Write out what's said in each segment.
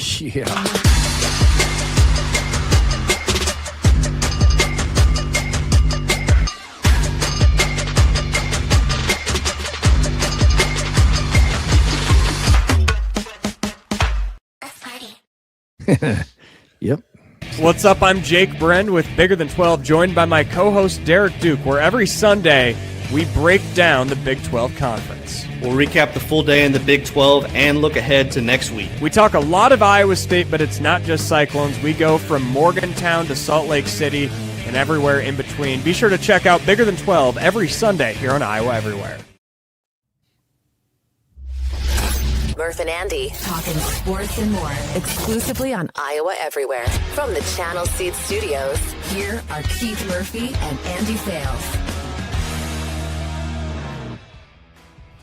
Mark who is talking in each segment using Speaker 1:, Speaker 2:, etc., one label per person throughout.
Speaker 1: Yeah. Yep.
Speaker 2: What's up? I'm Jake Bren with Bigger Than 12, joined by my co-host Derek Duke, where every Sunday we break down the Big 12 Conference.
Speaker 3: We'll recap the full day in the Big 12 and look ahead to next week.
Speaker 2: We talk a lot of Iowa State, but it's not just Cyclones. We go from Morgantown to Salt Lake City and everywhere in between. Be sure to check out Bigger Than 12 every Sunday here on Iowa Everywhere.
Speaker 4: Murph and Andy talking sports and more exclusively on Iowa Everywhere. From the Channel Seed Studios, here are Keith Murphy and Andy Fales.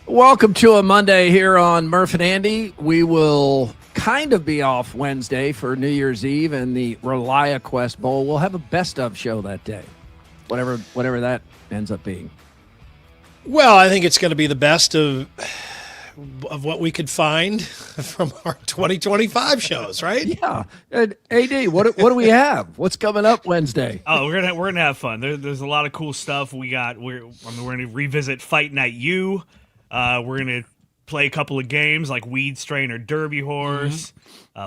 Speaker 1: Welcome to a Monday here on Murph and Andy. We will kind of be off Wednesday for New Year's Eve and the ReliaQuest Bowl. We'll have a best of show that day, whatever that ends up being.
Speaker 5: Well, I think it's going to be the best of what we could find from our 2025 shows, right?
Speaker 1: Yeah. And AD, what do we have? What's coming up Wednesday?
Speaker 6: Oh, we're gonna have fun. There's a lot of cool stuff. We're gonna revisit Fight Night U. We're gonna play a couple of games like Weed Strain or Derby Horse,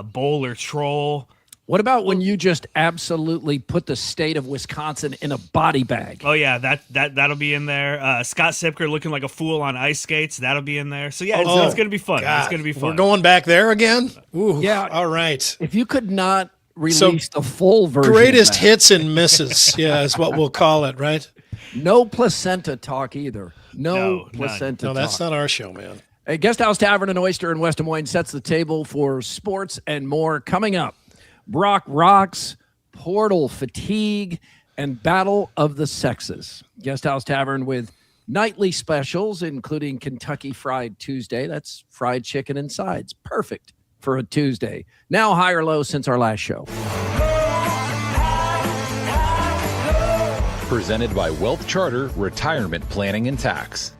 Speaker 6: Bowl or Troll.
Speaker 1: What about when you just absolutely put the state of Wisconsin in a body bag?
Speaker 6: Oh yeah, that'll be in there. Scott Sipker looking like a fool on ice skates. That'll be in there. So yeah, it's gonna be fun.
Speaker 5: God.
Speaker 6: It's gonna be fun.
Speaker 5: We're going back there again? Ooh,
Speaker 1: yeah.
Speaker 5: All right.
Speaker 1: If you could not release the full version,
Speaker 5: greatest hits and misses, yeah, is what we'll call it, right?
Speaker 1: No placenta talk either. No placenta
Speaker 5: No,
Speaker 1: talk.
Speaker 5: that's not our show, man.
Speaker 1: A Guest House Tavern and Oyster in West Des Moines sets the table for sports and more. Coming up, Brock rocks, portal fatigue, and battle of the sexes. Guest House Tavern with nightly specials, including Kentucky Fried Tuesday. That's fried chicken and sides. Perfect for a Tuesday. Now high or low since our last show.
Speaker 7: Presented by Wealth Charter Retirement Planning and Tax.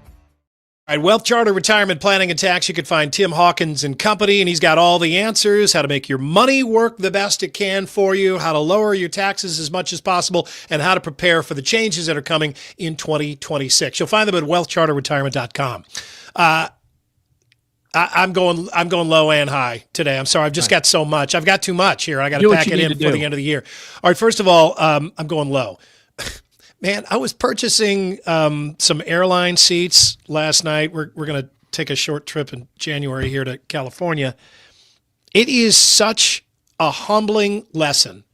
Speaker 5: All right, Wealth Charter Retirement Planning and Tax. You can find Tim Hawkins and company, and he's got all the answers, how to make your money work the best it can for you, how to lower your taxes as much as possible, and how to prepare for the changes that are coming in 2026. You'll find them at wealthcharterretirement.com. I'm going low and high today. I'm sorry. I've just got so much. I've got too much here. I got to pack it in before the end of the year. All right, first of all, I'm going low. Man, I was purchasing some airline seats last night. We're going to take a short trip in January here to California. It is such a humbling lesson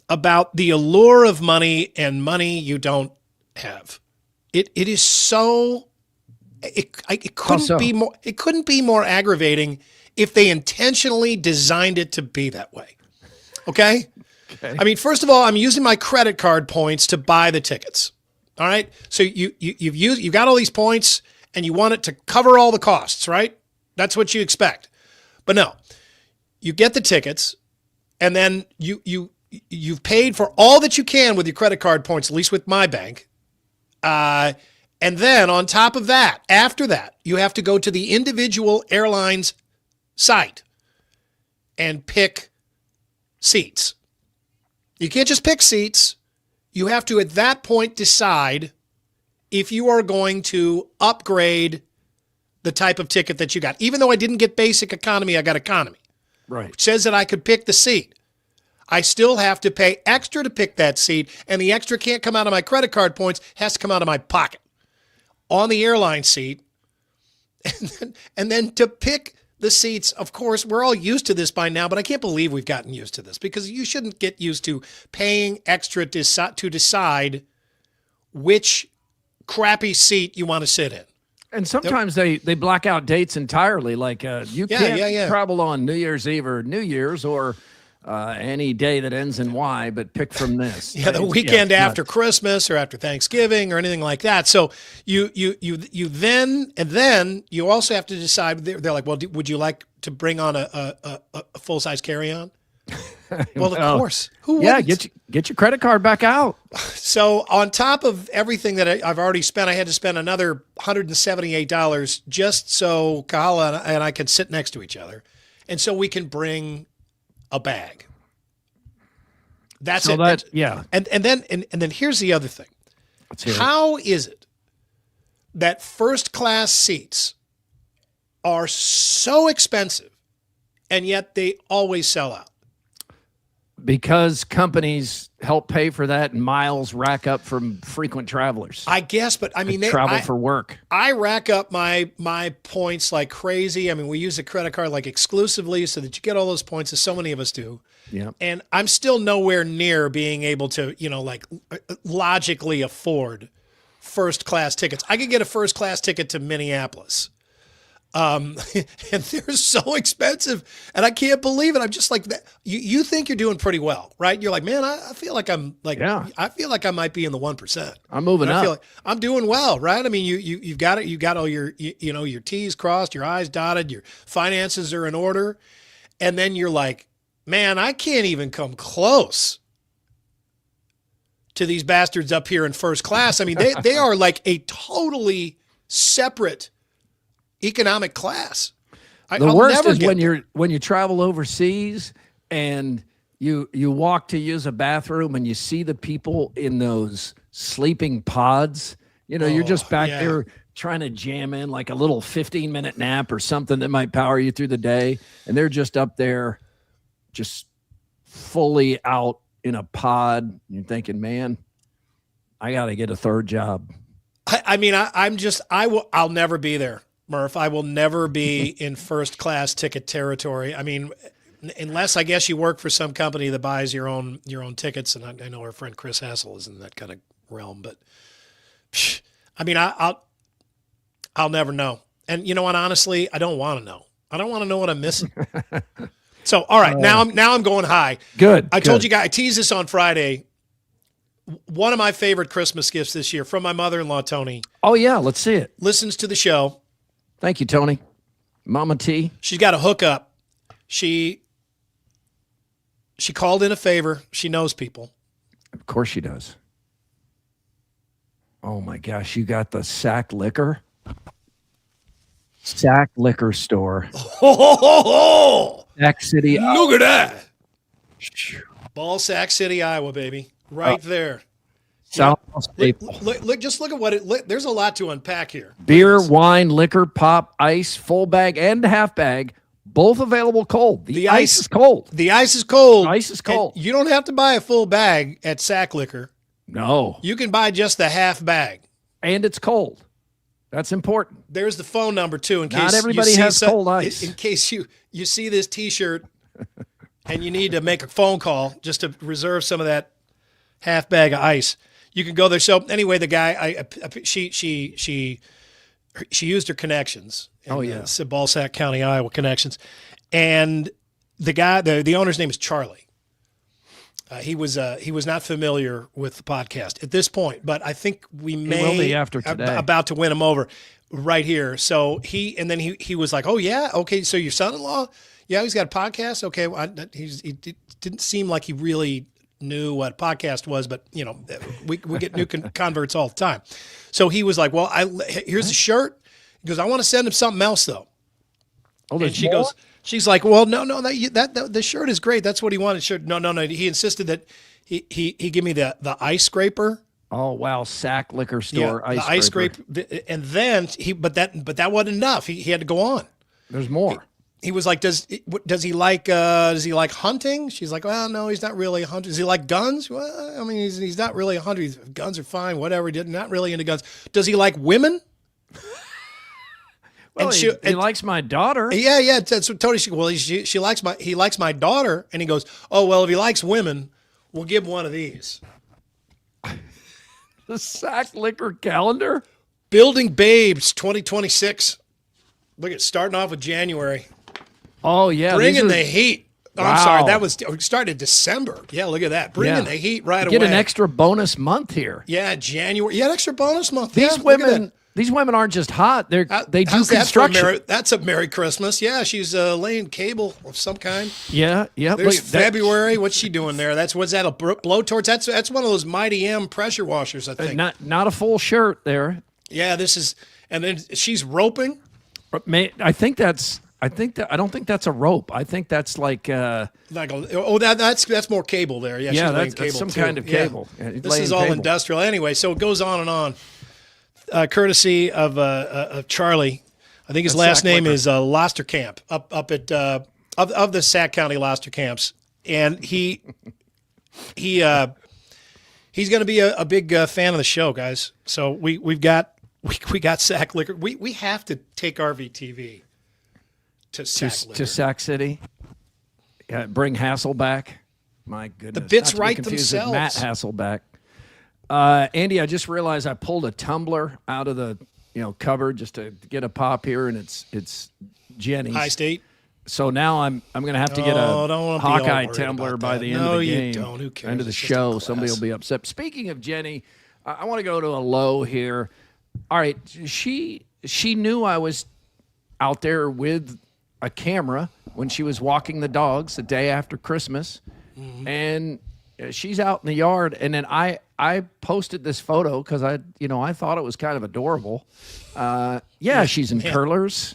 Speaker 5: about the allure of money and money you don't have. It is so it couldn't be more aggravating if they intentionally designed it to be that way. Okay? I mean, first of all, I'm using my credit card points to buy the tickets. All right. So you've got all these points and you want it to cover all the costs, right? That's what you expect. But no, you get the tickets and then you've paid for all that you can with your credit card points, at least with my bank. And then on top of that, after that, you have to go to the individual airline's site and pick seats. You can't just pick seats. You have to, at that point, decide if you are going to upgrade the type of ticket that you got. Even though I didn't get basic economy, I got economy.
Speaker 1: Right.
Speaker 5: Which says that I could pick the seat. I still have to pay extra to pick that seat, and the extra can't come out of my credit card points, has to come out of my pocket. On the airline seat, and then to pick the seats, of course, we're all used to this by now, but I can't believe we've gotten used to this because you shouldn't get used to paying extra to decide which crappy seat you want to sit in.
Speaker 1: And sometimes they black out dates entirely. Like you can't travel on New Year's Eve or New Year's or any day that ends in Y, but pick from this.
Speaker 5: The weekend after Christmas or after Thanksgiving or anything like that. So you then you also have to decide. They're like, well, would you like to bring on a full size carry on? Well, of course. Who wouldn't?
Speaker 1: Get your credit card back out.
Speaker 5: So on top of everything that I've already spent, I had to spend another $178 just so Kahala and I could sit next to each other. and so we can bring a bag. That's
Speaker 1: So
Speaker 5: it.
Speaker 1: that, yeah.
Speaker 5: And then here's the other thing.
Speaker 1: Let's hear it.
Speaker 5: How is it that first class seats are so expensive and yet they always sell out?
Speaker 1: Because companies help pay for that and miles rack up from frequent travelers.
Speaker 5: I guess, but I mean,
Speaker 1: they travel for work.
Speaker 5: I rack up my points like crazy. I mean, we use a credit card like exclusively so that you get all those points, as so many of us do.
Speaker 1: Yeah.
Speaker 5: And I'm still nowhere near being able to, like logically afford first class tickets. I could get a first class ticket to Minneapolis. And they're so expensive, and I can't believe it. I'm just like that. You think you're doing pretty well, right? You're like, man, I feel like I feel like I might be in the 1%.
Speaker 1: I'm moving up.
Speaker 5: I feel like I'm doing well, right? I mean, you've got it. You got all your your T's crossed, your I's dotted, your finances are in order, and then you're like, man, I can't even come close to these bastards up here in first class. I mean, they are like a totally separate economic class.
Speaker 1: The worst is when you travel overseas and you walk to use a bathroom and you see the people in those sleeping pods. You're just back there trying to jam in like a little 15-minute nap or something that might power you through the day, and they're just up there just fully out in a pod. You're thinking, man, I got to get a third job.
Speaker 5: I'll never be there, Murph. I will never be in first class ticket territory. I mean, unless I guess you work for some company that buys your own tickets, and I know our friend Chris Hassel is in that kind of realm. But I mean, I'll never know. And you know what? Honestly, I don't want to know. I don't want to know what I'm missing. So, all right, now I'm going high.
Speaker 1: Good.
Speaker 5: I told you guys, I teased this on Friday. One of my favorite Christmas gifts this year from my mother-in-law, Tony.
Speaker 1: Oh yeah, let's see it.
Speaker 5: Listens to the show.
Speaker 1: Thank you, Tony. Mama T.
Speaker 5: She's got a hookup. She called in a favor. She knows people.
Speaker 1: Of course she does. Oh my gosh, you got the Sack Liquor? Sack Liquor Store. Sack City.
Speaker 5: Look at that. Ball Sack City, Iowa, baby. Right there.
Speaker 1: South Staple.
Speaker 5: Look, just look at what it. There's a lot to unpack here.
Speaker 1: Beer, wine, liquor, pop, ice, full bag, and half bag, both available cold. The ice is cold.
Speaker 5: The ice is cold.
Speaker 1: Ice is cold.
Speaker 5: And you don't have to buy a full bag at Sack Liquor.
Speaker 1: No.
Speaker 5: You can buy just the half bag.
Speaker 1: And it's cold. That's important.
Speaker 5: There's the phone number, too, in case
Speaker 1: not everybody has cold ice.
Speaker 5: In case you see this T-shirt and you need to make a phone call just to reserve some of that half bag of ice. You can go there. So anyway, the guy, she used her connections.
Speaker 1: Oh yeah,
Speaker 5: Ballsack County, Iowa connections, and the guy, the owner's name is Charlie. He was not familiar with the podcast at this point, but I think we may
Speaker 1: be after today.
Speaker 5: About to win him over right here. So he was like, oh yeah, okay. So your son-in-law, yeah, he's got a podcast. Okay, well, he didn't seem like he really knew what a podcast was, but we get new converts all the time. So he was like, well, here's the shirt. He goes, I want to send him something else though.
Speaker 1: Oh,
Speaker 5: and she goes, she's like, well, no, that the shirt is great. That's what he wanted. Shirt. No. He insisted that he give me the ice scraper.
Speaker 1: Oh wow, Sack Liquor Store
Speaker 5: ice scraper. And then but that wasn't enough. He had to go on.
Speaker 1: There's more.
Speaker 5: He was like, does he like hunting? She's like, well, no, he's not really a hunter. Does he like guns? Well, I mean, he's not really a hunter. Guns are fine, whatever. Not really into guns. Does he like women?
Speaker 1: Well, he likes my daughter.
Speaker 5: Yeah. That's what Tony. He likes my daughter, and he goes, oh well, if he likes women, we'll give him one of these.
Speaker 1: The Sack Liquor calendar.
Speaker 5: Building Babes 2026. Look at starting off with January.
Speaker 1: Oh yeah,
Speaker 5: bringing the heat. Oh,
Speaker 1: wow.
Speaker 5: I'm sorry, that was started December. Yeah, look at that, bringing the heat right away.
Speaker 1: Get an extra bonus month here.
Speaker 5: Yeah, January. Yeah, an extra bonus month.
Speaker 1: These women aren't just hot. They do construction.
Speaker 5: That's a Merry Christmas. Yeah, she's laying cable of some kind.
Speaker 1: Yeah.
Speaker 5: There's February. What's she doing there? What's that? A blowtorch? That's one of those Mighty M pressure washers, I think.
Speaker 1: Not a full shirt there.
Speaker 5: Yeah, and then she's roping.
Speaker 1: I think that's I don't think that's a rope. I think that's like
Speaker 5: that's more cable there. Yeah, she's laying
Speaker 1: that's
Speaker 5: cable
Speaker 1: some
Speaker 5: too.
Speaker 1: kind of cable.
Speaker 5: Yeah.
Speaker 1: Yeah,
Speaker 5: This is all industrial. Anyway, so it goes on and on. Courtesy of Charlie. I think his last name is Losterkamp up at of the Sac County Loster Camps, and he's going to be a big fan of the show, guys. So we got Sac Liquor. We have to take RVTV to
Speaker 1: Sac City. Bring Hassel back. My goodness,
Speaker 5: the bits
Speaker 1: Not to be
Speaker 5: right
Speaker 1: confused
Speaker 5: themselves.
Speaker 1: with Matt Hasselback. Andy, I just realized I pulled a tumbler out of the cupboard just to get a pop here, and it's Jenny's.
Speaker 5: High State.
Speaker 1: So now I'm going to have to get a Hawkeye tumbler by the end of the game.
Speaker 5: No, you don't. Who cares?
Speaker 1: End of the show. Somebody will be upset. Speaking of Jenny, I want to go to a low here. All right, she knew I was out there with a camera when she was walking the dogs the day after Christmas, and she's out in the yard. And then I posted this photo because I thought it was kind of adorable. She's in curlers.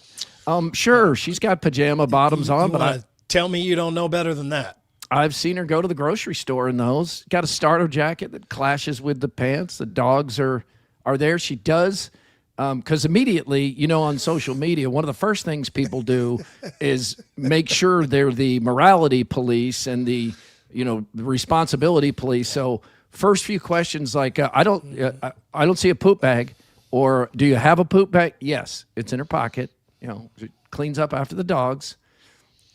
Speaker 1: Sure, she's got pajama bottoms on, but
Speaker 5: tell me you don't know better than that.
Speaker 1: I've seen her go to the grocery store in those. Got a starter jacket that clashes with the pants. The dogs are there. She does, because immediately, on social media, one of the first things people do is make sure they're the morality police and the responsibility police. So first few questions like, I don't see a poop bag, or do you have a poop bag? Yes, it's in her pocket. It cleans up after the dogs.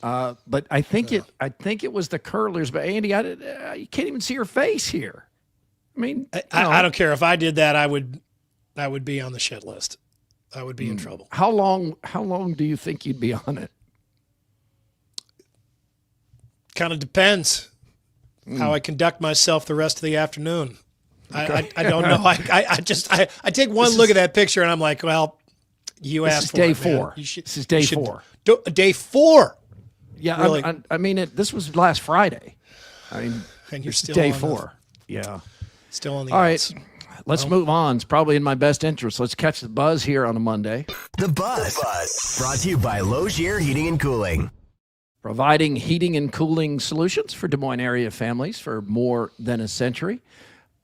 Speaker 1: But I think it was the curlers. But Andy, you can't even see her face here. I mean,
Speaker 5: I don't care if I did that. I would be on the shit list. I would be in trouble.
Speaker 1: How long do you think you'd be on it?
Speaker 5: Kind of depends how I conduct myself the rest of the afternoon. Okay. I don't know. I take one look at that picture and I'm like, well, you asked for it.
Speaker 1: This is day 4. This is day 4.
Speaker 5: Day 4.
Speaker 1: Yeah,
Speaker 5: really?
Speaker 1: I mean, this was last Friday. I mean,
Speaker 5: and you're still
Speaker 1: day
Speaker 5: on
Speaker 1: 4. Yeah,
Speaker 5: still on the.
Speaker 1: All right, let's move on. It's probably in my best interest. Let's catch the buzz here on a Monday.
Speaker 8: The Buzz. Brought to you by Logier Heating and Cooling.
Speaker 1: Providing heating and cooling solutions for Des Moines area families for more than a century.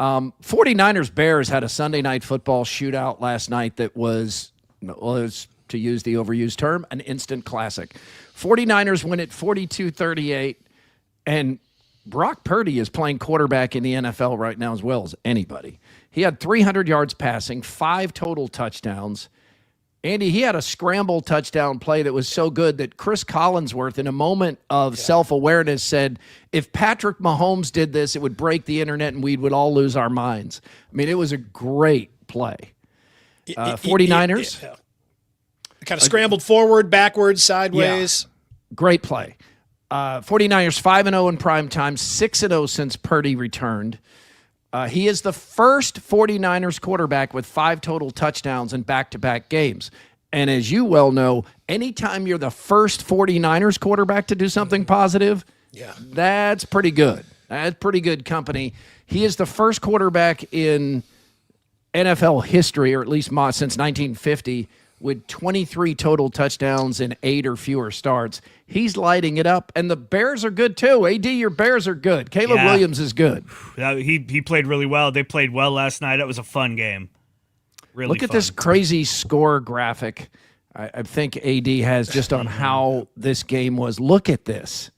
Speaker 1: 49ers Bears had a Sunday night football shootout last night that was, to use the overused term, an instant classic. 49ers win it 42-38, and Brock Purdy is playing quarterback in the NFL right now as well as anybody. He had 300 yards passing, 5 total touchdowns. Andy, he had a scramble touchdown play that was so good that Chris Collinsworth, in a moment of self-awareness, said, if Patrick Mahomes did this, it would break the internet and we would all lose our minds. I mean, it was a great play. 49ers.
Speaker 5: Kind of scrambled forward, backwards, sideways.
Speaker 1: Yeah. Great play. 49ers 5-0 in prime time, 6-0 since Purdy returned. He is the first 49ers quarterback with 5 total touchdowns in back-to-back games. And as you well know, anytime you're the first 49ers quarterback to do something positive, that's pretty good. That's pretty good company. He is the first quarterback in NFL history, or at least since 1950, with 23 total touchdowns in 8 or fewer starts. He's lighting it up, and the Bears are good too. AD, your Bears are good. Caleb Williams is good.
Speaker 6: He played really well. They played well last night. It was a fun game. Really
Speaker 1: Look at
Speaker 6: fun.
Speaker 1: this crazy score graphic I think AD has just on how this game was. Look at this.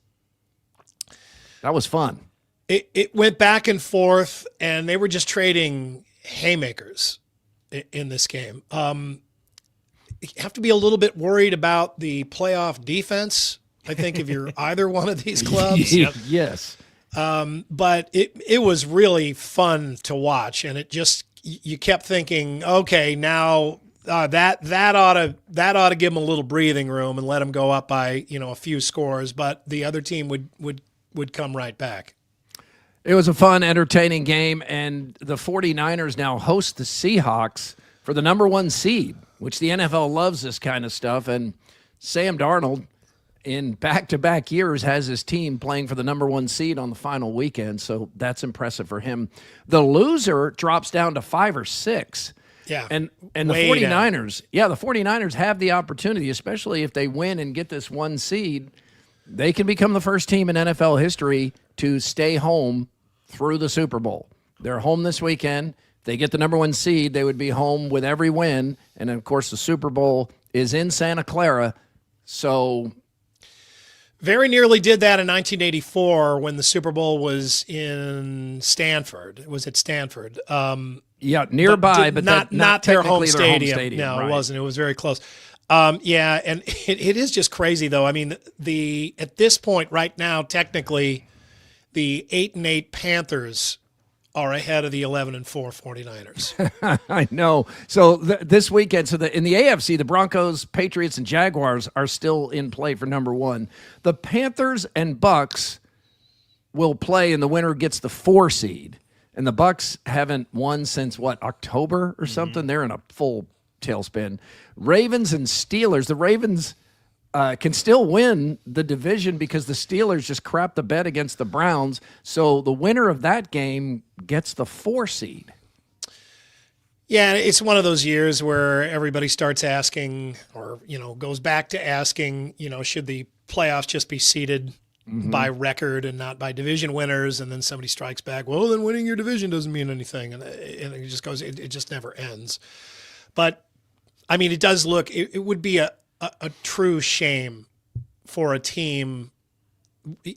Speaker 1: That was fun.
Speaker 5: It went back and forth, and they were just trading haymakers in this game. You have to be a little bit worried about the playoff defense, I think, if you're either one of these clubs.
Speaker 1: Yes.
Speaker 5: But it was really fun to watch, and you kept thinking, okay, now that ought to give them a little breathing room and let them go up by a few scores, but the other team would come right back.
Speaker 1: It was a fun, entertaining game, and the 49ers now host the Seahawks for the number 1 seed, which the NFL loves this kind of stuff. And Sam Darnold, in back-to-back years, has his team playing for the number 1 seed on the final weekend, so that's impressive for him. The loser drops down to 5 or 6.
Speaker 5: Yeah.
Speaker 1: And the
Speaker 5: Way
Speaker 1: 49ers, the 49ers have the opportunity, especially if they win and get this 1 seed, they can become the first team in NFL history to stay home through the Super Bowl. They're home this weekend. If they get the number 1 seed, they would be home with every win. And then, of course, the Super Bowl is in Santa Clara. So
Speaker 5: very nearly did that in 1984 when the Super Bowl was in Stanford. It was at Stanford.
Speaker 1: Nearby, but
Speaker 5: not their home stadium.
Speaker 1: stadium.
Speaker 5: No,
Speaker 1: right.
Speaker 5: It wasn't. It was very close. And it is just crazy, though. I mean, at this point right now, technically, the 8-8 Panthers are ahead of the 11-4 49ers.
Speaker 1: I know. So this weekend, in the AFC, the Broncos, Patriots, and Jaguars are still in play for number 1. The Panthers and Bucks will play, and the winner gets the 4 seed. And the Bucks haven't won since October or something. Mm-hmm. They're in a full tailspin. Ravens and Steelers. The Ravens can still win the division because the Steelers just crapped the bed against the Browns. So the winner of that game gets the 4 seed.
Speaker 5: Yeah, it's one of those years where everybody starts asking, or goes back to asking, should the playoffs just be seeded by record and not by division winners? And then somebody strikes back, well, then winning your division doesn't mean anything, and it just goes, it just never ends. But I mean, it does look, it would be a true shame for a team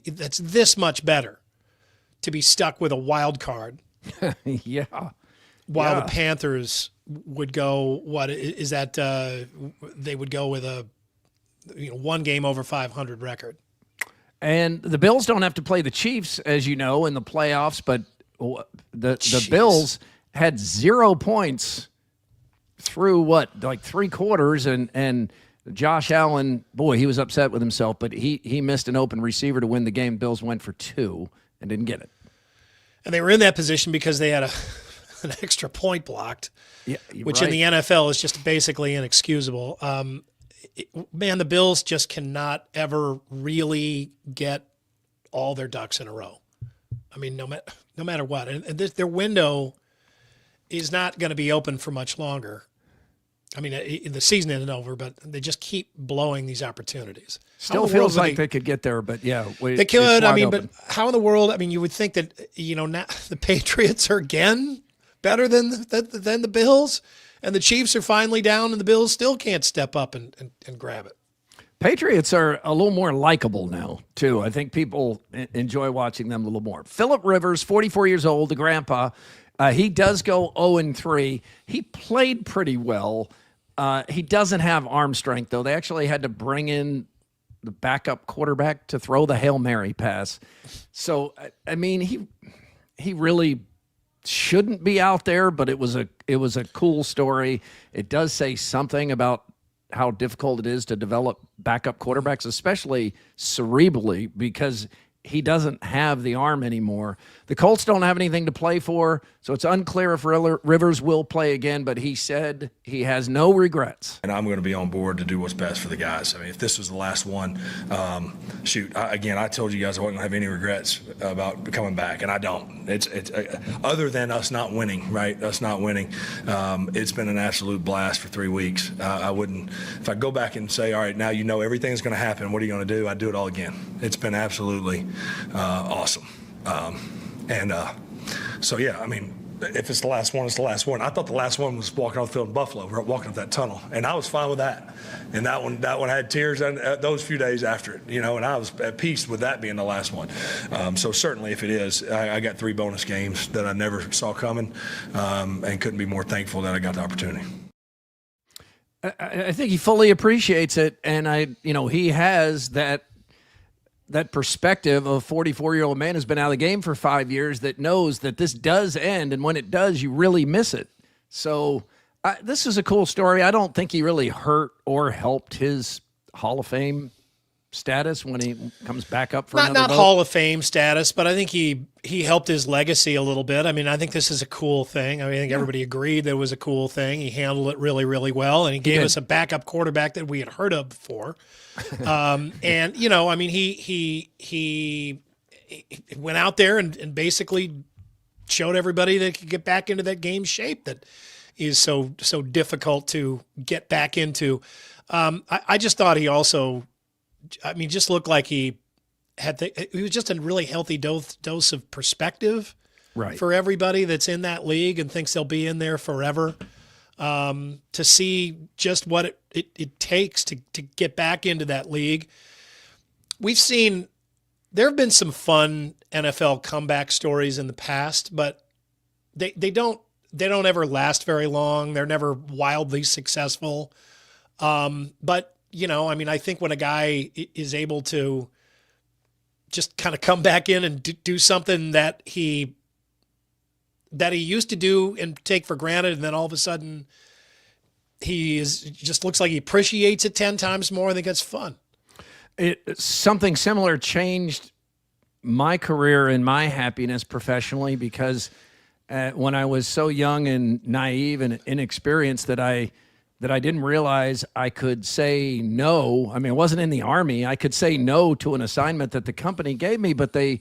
Speaker 5: that's this much better to be stuck with a wild card.
Speaker 1: Yeah.
Speaker 5: While the Panthers would go, they would go with a 1 game over 500 record.
Speaker 1: And the Bills don't have to play the Chiefs, as you know, in the playoffs, but the Bills had 0 points through 3 quarters, and Josh Allen, boy, he was upset with himself, but he missed an open receiver to win the game. Bills went for 2 and didn't get it.
Speaker 5: And they were in that position because they had an extra point blocked, which in the NFL is just basically inexcusable. The Bills just cannot ever really get all their ducks in a row. I mean, no matter what. And their window is not going to be open for much longer. I mean, the season isn't over, but they just keep blowing these opportunities.
Speaker 1: Still feels like they could get there, but
Speaker 5: they could. I mean, but how in the world? I mean, you would think that now the Patriots are again better than the Bills, and the Chiefs are finally down, and the Bills still can't step up and grab it.
Speaker 1: Patriots are a little more likable now, too. I think people enjoy watching them a little more. Phillip Rivers, 44 years old, the grandpa. He does go 0-3. He played pretty well. He doesn't have arm strength, though. They actually had to bring in the backup quarterback to throw the Hail Mary pass. So, I mean, he really shouldn't be out there, but it was a cool story. It does say something about how difficult it is to develop backup quarterbacks, especially cerebrally, because he doesn't have the arm anymore. The Colts don't have anything to play for, so it's unclear if Rivers will play again, but he said he has no regrets.
Speaker 9: And I'm going to be on board to do what's best for the guys. I mean, if this was the last one, I told you guys I wasn't going to have any regrets about coming back, and I don't. It's other than us not winning, right? Us not winning. It's been an absolute blast for 3 weeks. I wouldn't, if I go back and say, all right, now you know everything's going to happen, what are you going to do? I'd do it all again. It's been absolutely awesome. I mean, if it's the last one, it's the last one. I thought the last one was walking off the field in Buffalo, walking up that tunnel, and I was fine with that. And that one had tears those few days after it, and I was at peace with that being the last one. So certainly, if it is, I got 3 bonus games that I never saw coming, and couldn't be more thankful that I got the opportunity.
Speaker 1: I think he fully appreciates it, and he has that perspective of a 44-year-old man who's been out of the game for 5 years that knows that this does end, and when it does, you really miss it. So this is a cool story. I don't think he really hurt or helped his Hall of Fame status when he comes back up for another
Speaker 5: not
Speaker 1: vote.
Speaker 5: Hall of Fame status, but I think he helped his legacy a little bit. I mean, I think this is a cool thing. I think everybody agreed that it was a cool thing. He handled it really, really well, and he gave us a backup quarterback that we had heard of before. He went out there and basically showed everybody that he could get back into that game shape that, is so difficult to get back into. I just thought he also, just looked like he was just a really healthy dose of perspective for everybody that's in that league and thinks they'll be in there forever. To see just what it takes to get back into that league. There have been some fun NFL comeback stories in the past, but they don't ever last very long. They're never wildly successful. But I think when a guy is able to just kind of come back in and do something that he used to do and take for granted, and then all of a sudden just looks like he appreciates it 10 times more. I think that's fun.
Speaker 1: Something similar changed my career and my happiness professionally because when I was so young and naive and inexperienced that I didn't realize I could say no. I wasn't in the Army. I could say no to an assignment that the company gave me, but they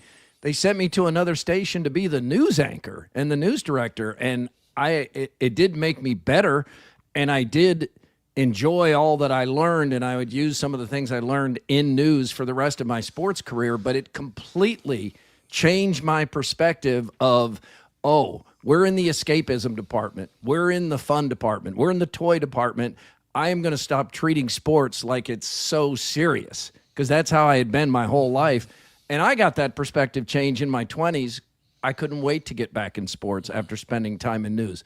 Speaker 1: sent me to another station to be the news anchor and the news director. And it did make me better. And I did enjoy all that I learned, and I would use some of the things I learned in news for the rest of my sports career, but it completely changed my perspective of, we're in the escapism department. We're in the fun department. We're in the toy department. I am going to stop treating sports like it's so serious because that's how I had been my whole life. And I got that perspective change in my 20s. I couldn't wait to get back in sports after spending time in news.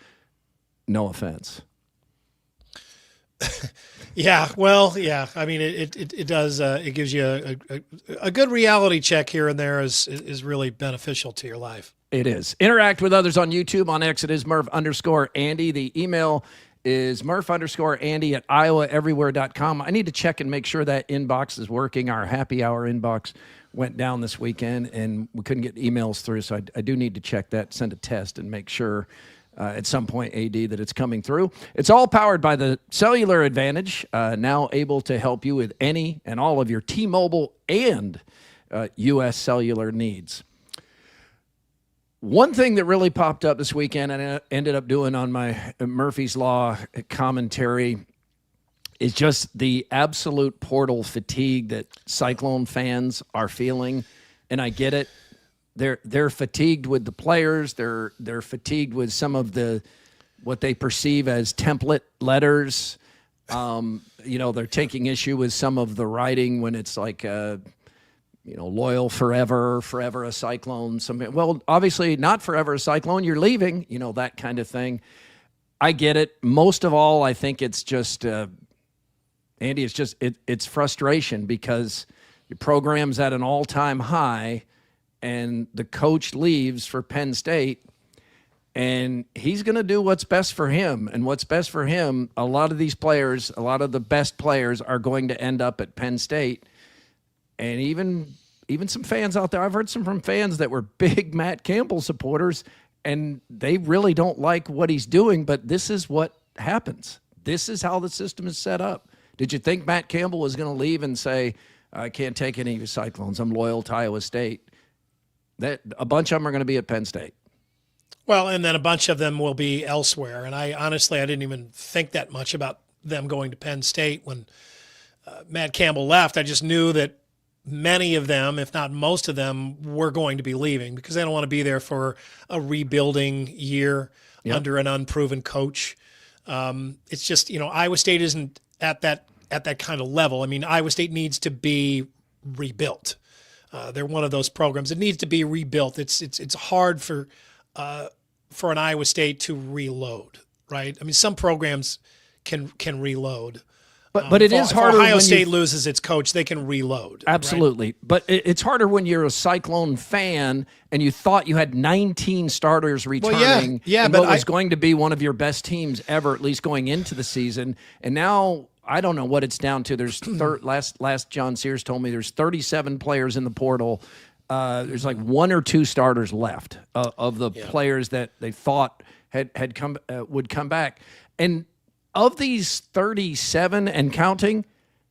Speaker 1: No offense.
Speaker 5: Yeah, well, yeah. It does. It gives you a good reality check here and there is really beneficial to your life.
Speaker 1: It is. Interact with others on YouTube. On X, it is Murph_Andy. The email is Murph_Andy@iowaeverywhere.com. I need to check and make sure that inbox is working. Our happy hour inbox went down this weekend, and we couldn't get emails through, so I do need to check that, send a test, and make sure at some point, AD, that it's coming through. It's all powered by the Cellular Advantage, now able to help you with any and all of your T-Mobile and U.S. cellular needs. One thing that really popped up this weekend and I ended up doing on my Murphy's Law commentary is just the absolute portal fatigue that Cyclone fans are feeling, and I get it. They're fatigued with the players. They're fatigued with some of what they perceive as template letters. They're taking issue with some of the writing when it's like, loyal forever a Cyclone. Well, obviously not forever a Cyclone. You're leaving. That kind of thing. I get it. Most of all, I think it's just Andy. It's just it's frustration because your program's at an all-time high. And the coach leaves for Penn State, and he's going to do what's best for him. And what's best for him, a lot of these players, a lot of the best players are going to end up at Penn State. And even some fans out there, I've heard some from fans that were big Matt Campbell supporters, and they really don't like what he's doing, but this is what happens. This is how the system is set up. Did you think Matt Campbell was going to leave and say, I can't take any of the Cyclones, I'm loyal to Iowa State? That a bunch of them are going to be at Penn State.
Speaker 5: Well, and then a bunch of them will be elsewhere. And I didn't even think that much about them going to Penn State when Matt Campbell left. I just knew that many of them, if not most of them, were going to be leaving because they don't want to be there for a rebuilding year under an unproven coach. It's just, Iowa State isn't at that kind of level. Iowa State needs to be rebuilt. They're one of those programs that needs to be rebuilt. It's hard for an Iowa State to reload, right? Some programs can reload,
Speaker 1: but it is harder.
Speaker 5: Ohio State loses its coach, they can reload.
Speaker 1: Absolutely, right? But it's harder when you're a Cyclone fan and you thought you had 19 starters returning.
Speaker 5: Well,
Speaker 1: but was going to be one of your best teams ever, at least going into the season, and now. I don't know what it's down to. There's last John Sears told me there's 37 players in the portal. There's like one or two starters left of the players that they thought had come would come back. And of these 37 and counting,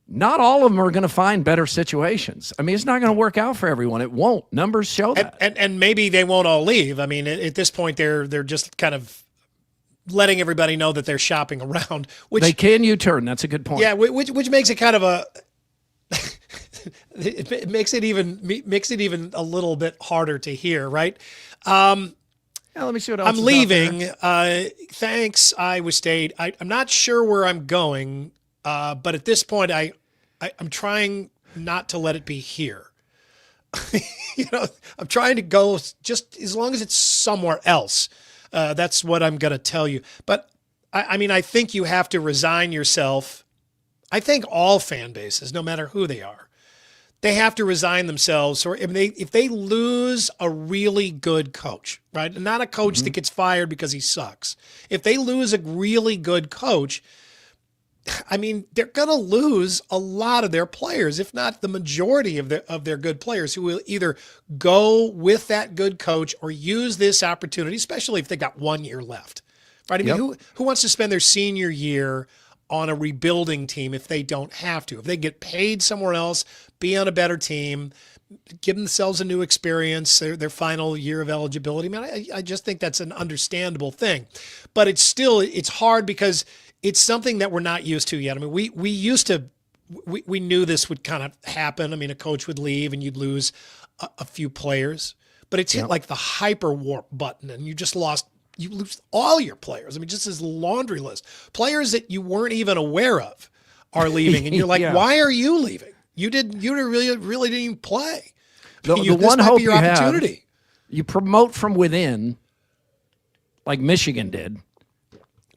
Speaker 1: not all of them are going to find better situations. It's not going to work out for everyone. It won't. Numbers show that.
Speaker 5: And maybe they won't all leave. At this point, they're just kind of letting everybody know that they're shopping around. Which
Speaker 1: they can U-turn. That's a good point.
Speaker 5: Yeah, which makes it kind of a it makes it even a little bit harder to hear, right?
Speaker 1: Yeah, let me see what else
Speaker 5: I'm
Speaker 1: is
Speaker 5: leaving.
Speaker 1: out there.
Speaker 5: Thanks, Iowa State. I'm not sure where I'm going, but at this point, I'm trying not to let it be here. I'm trying to go just as long as it's somewhere else. That's what I'm going to tell you. But I think you have to resign yourself. I think all fan bases, no matter who they are, they have to resign themselves. Or if they lose a really good coach, right? Not a coach that gets fired because he sucks. If they lose a really good coach, they're going to lose a lot of their players, if not the majority of their good players, who will either go with that good coach or use this opportunity, especially if they got 1 year left, right? Who wants to spend their senior year on a rebuilding team if they don't have to? If they get paid somewhere else, be on a better team, give themselves a new experience, their final year of eligibility. I just think that's an understandable thing. But it's hard because it's something that we're not used to yet. We knew this would kind of happen. A coach would leave and you'd lose a few players, but it's hit like the hyper warp button and you lose all your players. Just this laundry list. Players that you weren't even aware of are leaving and you're like, why are you leaving? You really didn't even play.
Speaker 1: The one hope you have, you promote from within, like Michigan did.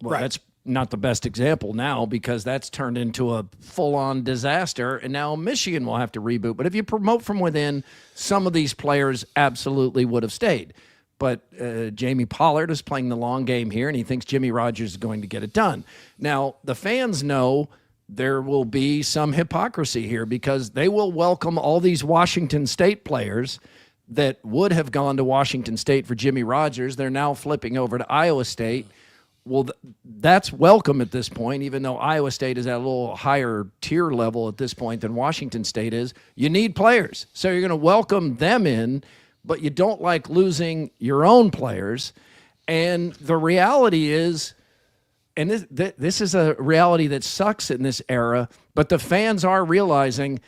Speaker 1: Well,
Speaker 5: right.
Speaker 1: That's not the best example now because that's turned into a full-on disaster, and now Michigan will have to reboot. But if you promote from within, some of these players absolutely would have stayed. But Jamie Pollard is playing the long game here, and he thinks Jimmy Rogers is going to get it done. Now, the fans know there will be some hypocrisy here because they will welcome all these Washington State players that would have gone to Washington State for Jimmy Rogers. They're now flipping over to Iowa State. Well, that's welcome at this point, even though Iowa State is at a little higher tier level at this point than Washington State is. You need players, so you're going to welcome them in, but you don't like losing your own players. And the reality is, and this is a reality that sucks in this era, but the fans are realizing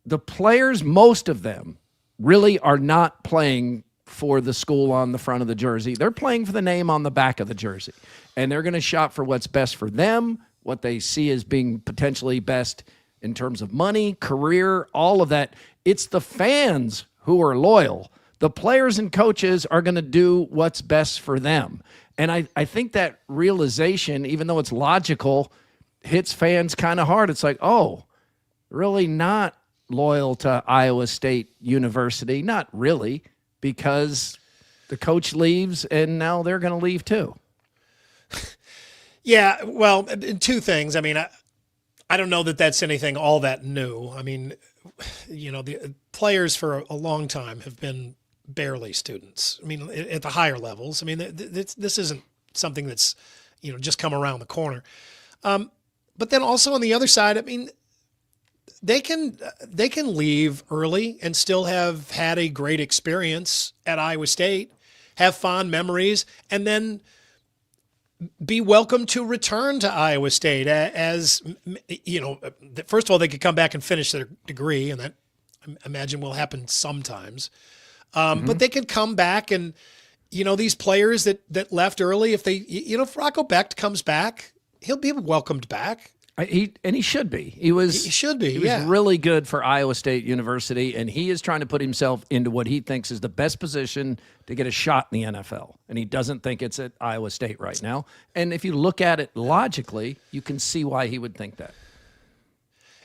Speaker 1: the players, most of them, really are not playing for the school on the front of the jersey. They're playing for the name on the back of the jersey. And they're going to shop for what's best for them, what they see as being potentially best in terms of money, career, all of that. It's the fans who are loyal. The players and coaches are going to do what's best for them. And I think that realization, even though it's logical, hits fans kind of hard. It's like, oh, really not loyal to Iowa State University? Not really, because the coach leaves and now they're going to leave too.
Speaker 5: Yeah, well, two things. I don't know that that's anything all that new. The players for a long time have been barely students. At the higher levels. This isn't something that's, just come around the corner. But then also on the other side, they can leave early and still have had a great experience at Iowa State, have fond memories, and then be welcome to return to Iowa State as, first of all, they could come back and finish their degree, and that I imagine will happen sometimes. But they could come back and, these players that left early, if they, if Rocco Becht comes back, he'll be welcomed back.
Speaker 1: He should be. He should be. He was really good for Iowa State University, and he is trying to put himself into what he thinks is the best position to get a shot in the NFL. And he doesn't think it's at Iowa State right now. And if you look at it logically, you can see why he would think that.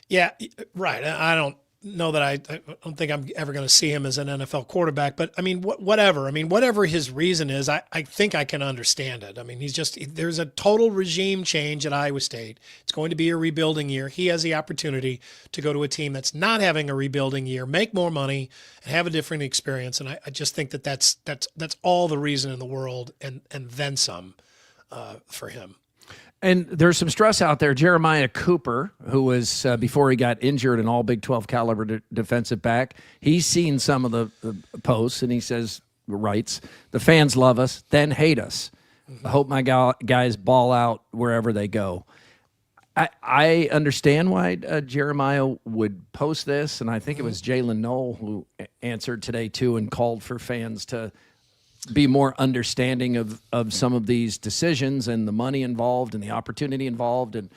Speaker 5: Yeah, right. I don't know that I don't think I'm ever going to see him as an NFL quarterback, but whatever. Whatever his reason is, I think I can understand it. There's a total regime change at Iowa State. It's going to be a rebuilding year. He has the opportunity to go to a team that's not having a rebuilding year, make more money, and have a different experience. And I just think that's all the reason in the world and then some for him.
Speaker 1: And there's some stress out there. Jeremiah Cooper, who was, before he got injured, an all Big 12 caliber defensive back, he's seen some of the posts, and he writes, the fans love us, then hate us. I hope my guys ball out wherever they go. I understand why Jeremiah would post this, and I think it was Jalen Knoll who answered today too and called for fans to be more understanding of some of these decisions and the money involved and the opportunity involved. And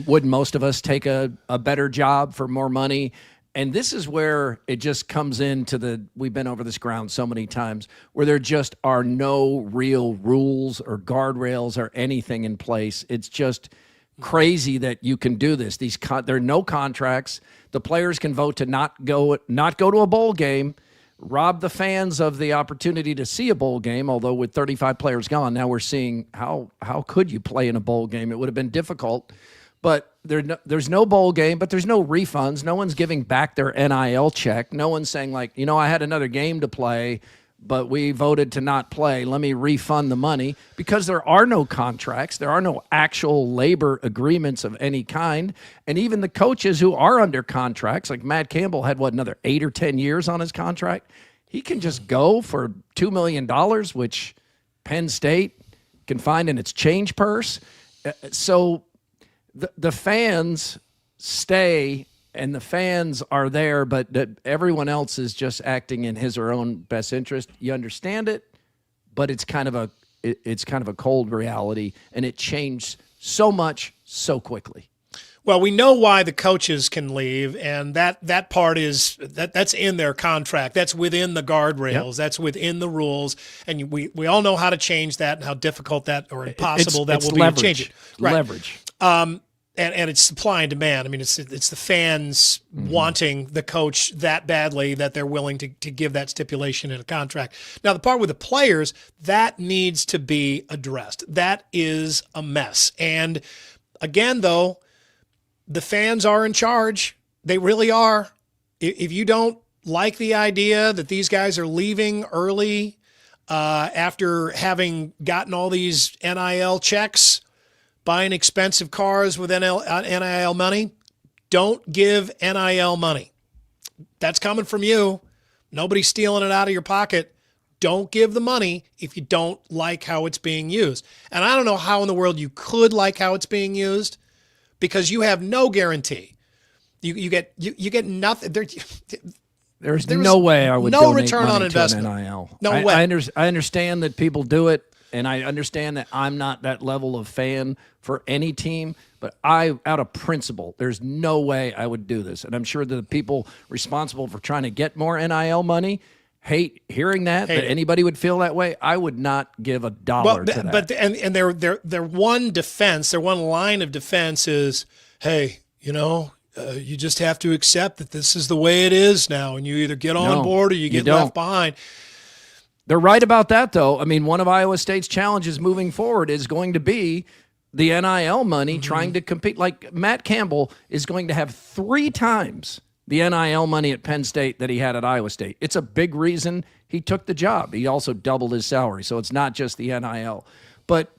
Speaker 1: wouldn't most of us take a better job for more money? And this is where it just comes into we've been over this ground so many times, where there just are no real rules or guardrails or anything in place. It's just crazy that you can do this. There are no contracts. The players can vote to not go to a bowl game, rob the fans of the opportunity to see a bowl game. Although with 35 players gone, now we're seeing how could you play in a bowl game? It would have been difficult. But there's no bowl game, but there's no refunds. No one's giving back their NIL check. No one's saying I had another game to play, but we voted to not play. Let me refund the money, because there are no contracts. There are no actual labor agreements of any kind. And even the coaches who are under contracts, like Matt Campbell had another 8 or 10 years on his contract. He can just go for $2 million, which Penn State can find in its change purse. So the fans stay, and the fans are there, but everyone else is just acting in his or her own best interest. You understand it, but it's kind of a cold reality, and it changed so much so quickly.
Speaker 5: Well, we know why the coaches can leave, and that part that's in their contract. That's within the guardrails. Yep. That's within the rules, and we all know how to change that and how difficult that or impossible that will be to change it. Right.
Speaker 1: Leverage.
Speaker 5: And it's supply and demand. I mean, it's the fans wanting the coach that badly that they're willing to give that stipulation in a contract. Now, the part with the players, that needs to be addressed. That is a mess. And again, though, the fans are in charge. They really are. If you don't like the idea that these guys are leaving early after having gotten all these NIL checks, buying expensive cars with NIL money, don't give NIL money. That's coming from you. Nobody's stealing it out of your pocket. Don't give the money if you don't like how it's being used. And I don't know how in the world you could like how it's being used, because you have no guarantee. You get nothing.
Speaker 1: There's no way I would
Speaker 5: no
Speaker 1: donate
Speaker 5: return
Speaker 1: money
Speaker 5: on investment.
Speaker 1: To an NIL.
Speaker 5: No way.
Speaker 1: I understand that people do it, and I understand that I'm not that level of fan for any team, but out of principle, there's no way I would do this. And I'm sure that the people responsible for trying to get more NIL money hate hearing that anybody would feel that way. I would not give a dollar to that.
Speaker 5: But their one defense, their one line of defense is, hey, you just have to accept that this is the way it is now, and you either get on board or you get left behind.
Speaker 1: They're right about that, though. I mean, one of Iowa State's challenges moving forward is going to be the NIL money trying to compete. Like Matt Campbell is going to have 3 times the NIL money at Penn State that he had at Iowa State. It's a big reason he took the job. He also doubled his salary, so it's not just the NIL. But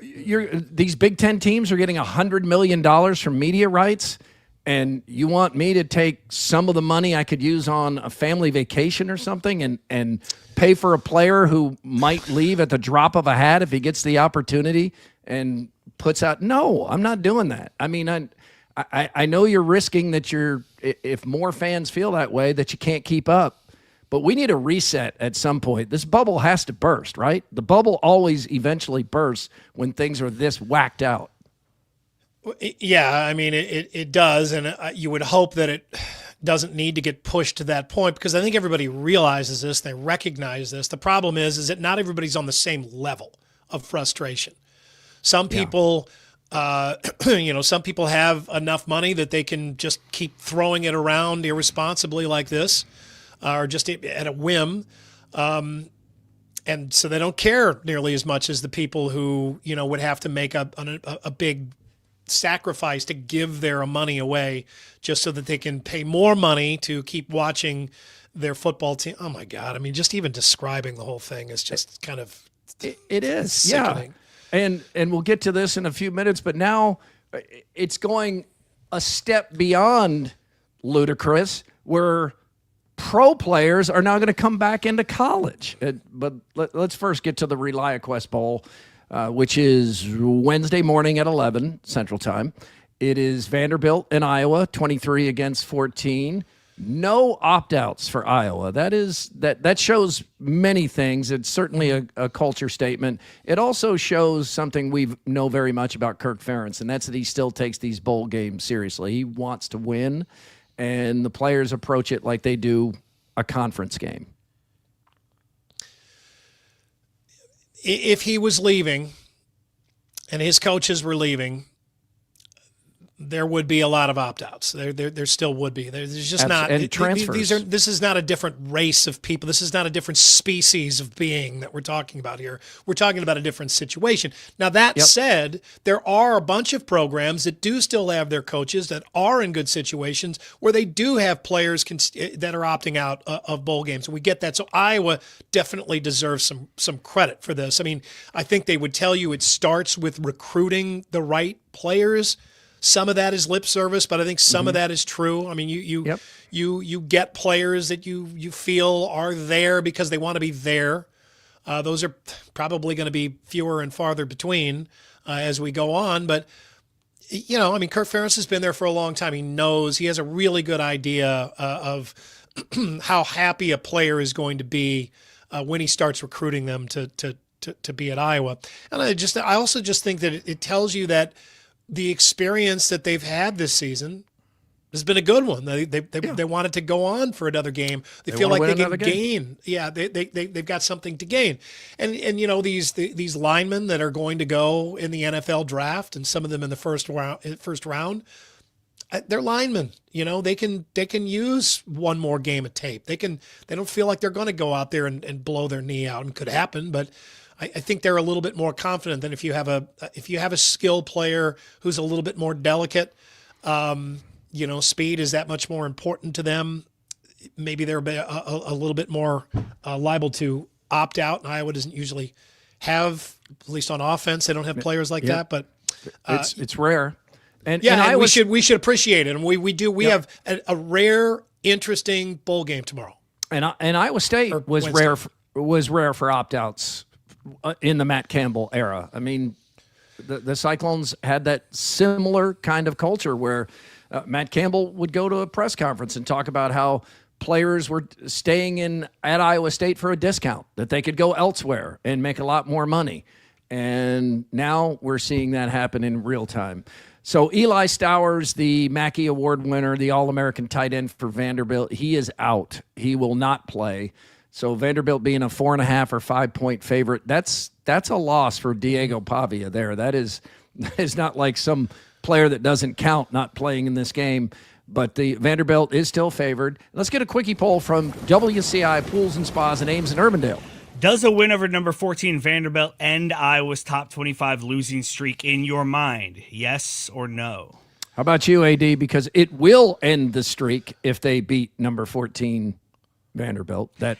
Speaker 1: these Big Ten teams are getting $100 million from media rights, and you want me to take some of the money I could use on a family vacation or something and pay for a player who might leave at the drop of a hat if he gets the opportunity and puts out. No, I'm not doing that. I mean, I know you're risking that if more fans feel that way, that you can't keep up. But we need a reset at some point. This bubble has to burst, right? The bubble always eventually bursts when things are this whacked out.
Speaker 5: Yeah, I mean, it does, and you would hope that it doesn't need to get pushed to that point, because I think everybody realizes this, they recognize this. The problem is that not everybody's on the same level of frustration. Some people, some people have enough money that they can just keep throwing it around irresponsibly like this, or just at a whim. And so they don't care nearly as much as the people who, would have to make a big sacrifice to give their money away just so that they can pay more money to keep watching their football team. Oh my God. I mean, just even describing the whole thing is just kind of
Speaker 1: it is
Speaker 5: sickening.
Speaker 1: Yeah. And we'll get to this in a few minutes, but now it's going a step beyond ludicrous, where pro players are now going to come back into college. But let's first get to the ReliaQuest Bowl, which is Wednesday morning at 11 Central Time. It is Vanderbilt and Iowa, 23 against 14. No opt-outs for Iowa. That shows many things. It's certainly a culture statement. It also shows something we know very much about Kirk Ferentz, and that's that he still takes these bowl games seriously. He wants to win, and the players approach it like they do a conference game.
Speaker 5: If he was leaving and his coaches were leaving, there would be a lot of opt-outs. There still would be. There's just not.
Speaker 1: And transfers.
Speaker 5: This is not a different race of people. This is not a different species of being that we're talking about here. We're talking about a different situation. Now, that said, there are a bunch of programs that do still have their coaches that are in good situations where they do have players that are opting out of bowl games. And we get that. So Iowa definitely deserves some credit for this. I mean, I think they would tell you it starts with recruiting the right players. Some of that is lip service, but I think some of that is true. I mean, you get players that you feel are there because they want to be there. Those are probably going to be fewer and farther between as we go on. But, I mean, Kirk Ferentz has been there for a long time. He knows. He has a really good idea of how happy a player is going to be when he starts recruiting them to be at Iowa. And I also just think that it tells you that the experience that they've had this season has been a good one. They wanted to go on for another game. They feel like they can gain. Yeah, they've got something to gain. And these linemen that are going to go in the NFL draft, and some of them in the first round, they're linemen. They can use one more game of tape. They don't feel like they're going to go out there and blow their knee out, and could happen, but I think they're a little bit more confident than if you have a skilled player who's a little bit more delicate. Speed is that much more important to them. Maybe they're a little bit more liable to opt out. And Iowa doesn't usually have, at least on offense, they don't have players like that. But
Speaker 1: it's rare. And
Speaker 5: we should appreciate it. And we do. We have a rare, interesting bowl game tomorrow.
Speaker 1: And Iowa State was rare for opt-outs in the Matt Campbell era. I mean, the Cyclones had that similar kind of culture where Matt Campbell would go to a press conference and talk about how players were staying at Iowa State for a discount, that they could go elsewhere and make a lot more money. And now we're seeing that happen in real time. So Eli Stowers, the Mackey Award winner, the All-American tight end for Vanderbilt, he is out. He will not play. So Vanderbilt being a 4.5 or 5 point favorite, that's a loss for Diego Pavia there. That is not like some player that doesn't count not playing in this game. But the Vanderbilt is still favored. Let's get a quickie poll from WCI Pools and Spas in Ames and Urbandale.
Speaker 6: Does a win over number 14 Vanderbilt end Iowa's top 25 losing streak in your mind? Yes or no?
Speaker 1: How about you, AD? Because it will end the streak if they beat number 14 Vanderbilt. That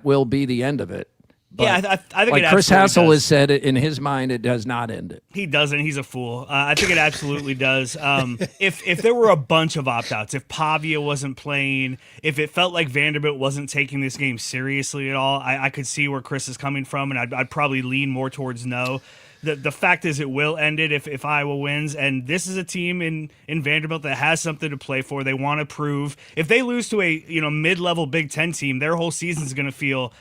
Speaker 1: will be the end of it. But
Speaker 6: I think
Speaker 1: like
Speaker 6: it
Speaker 1: Chris Hassel
Speaker 6: does.
Speaker 1: has said, in his mind, it does not end it.
Speaker 6: He doesn't. He's a fool. I think it absolutely does. If there were a bunch of opt-outs, if Pavia wasn't playing, if it felt like Vanderbilt wasn't taking this game seriously at all, I could see where Chris is coming from, and I'd probably lean more towards no. The fact is it will end it if Iowa wins, and this is a team in Vanderbilt that has something to play for. They want to prove. If they lose to a mid-level Big Ten team, their whole season is going to feel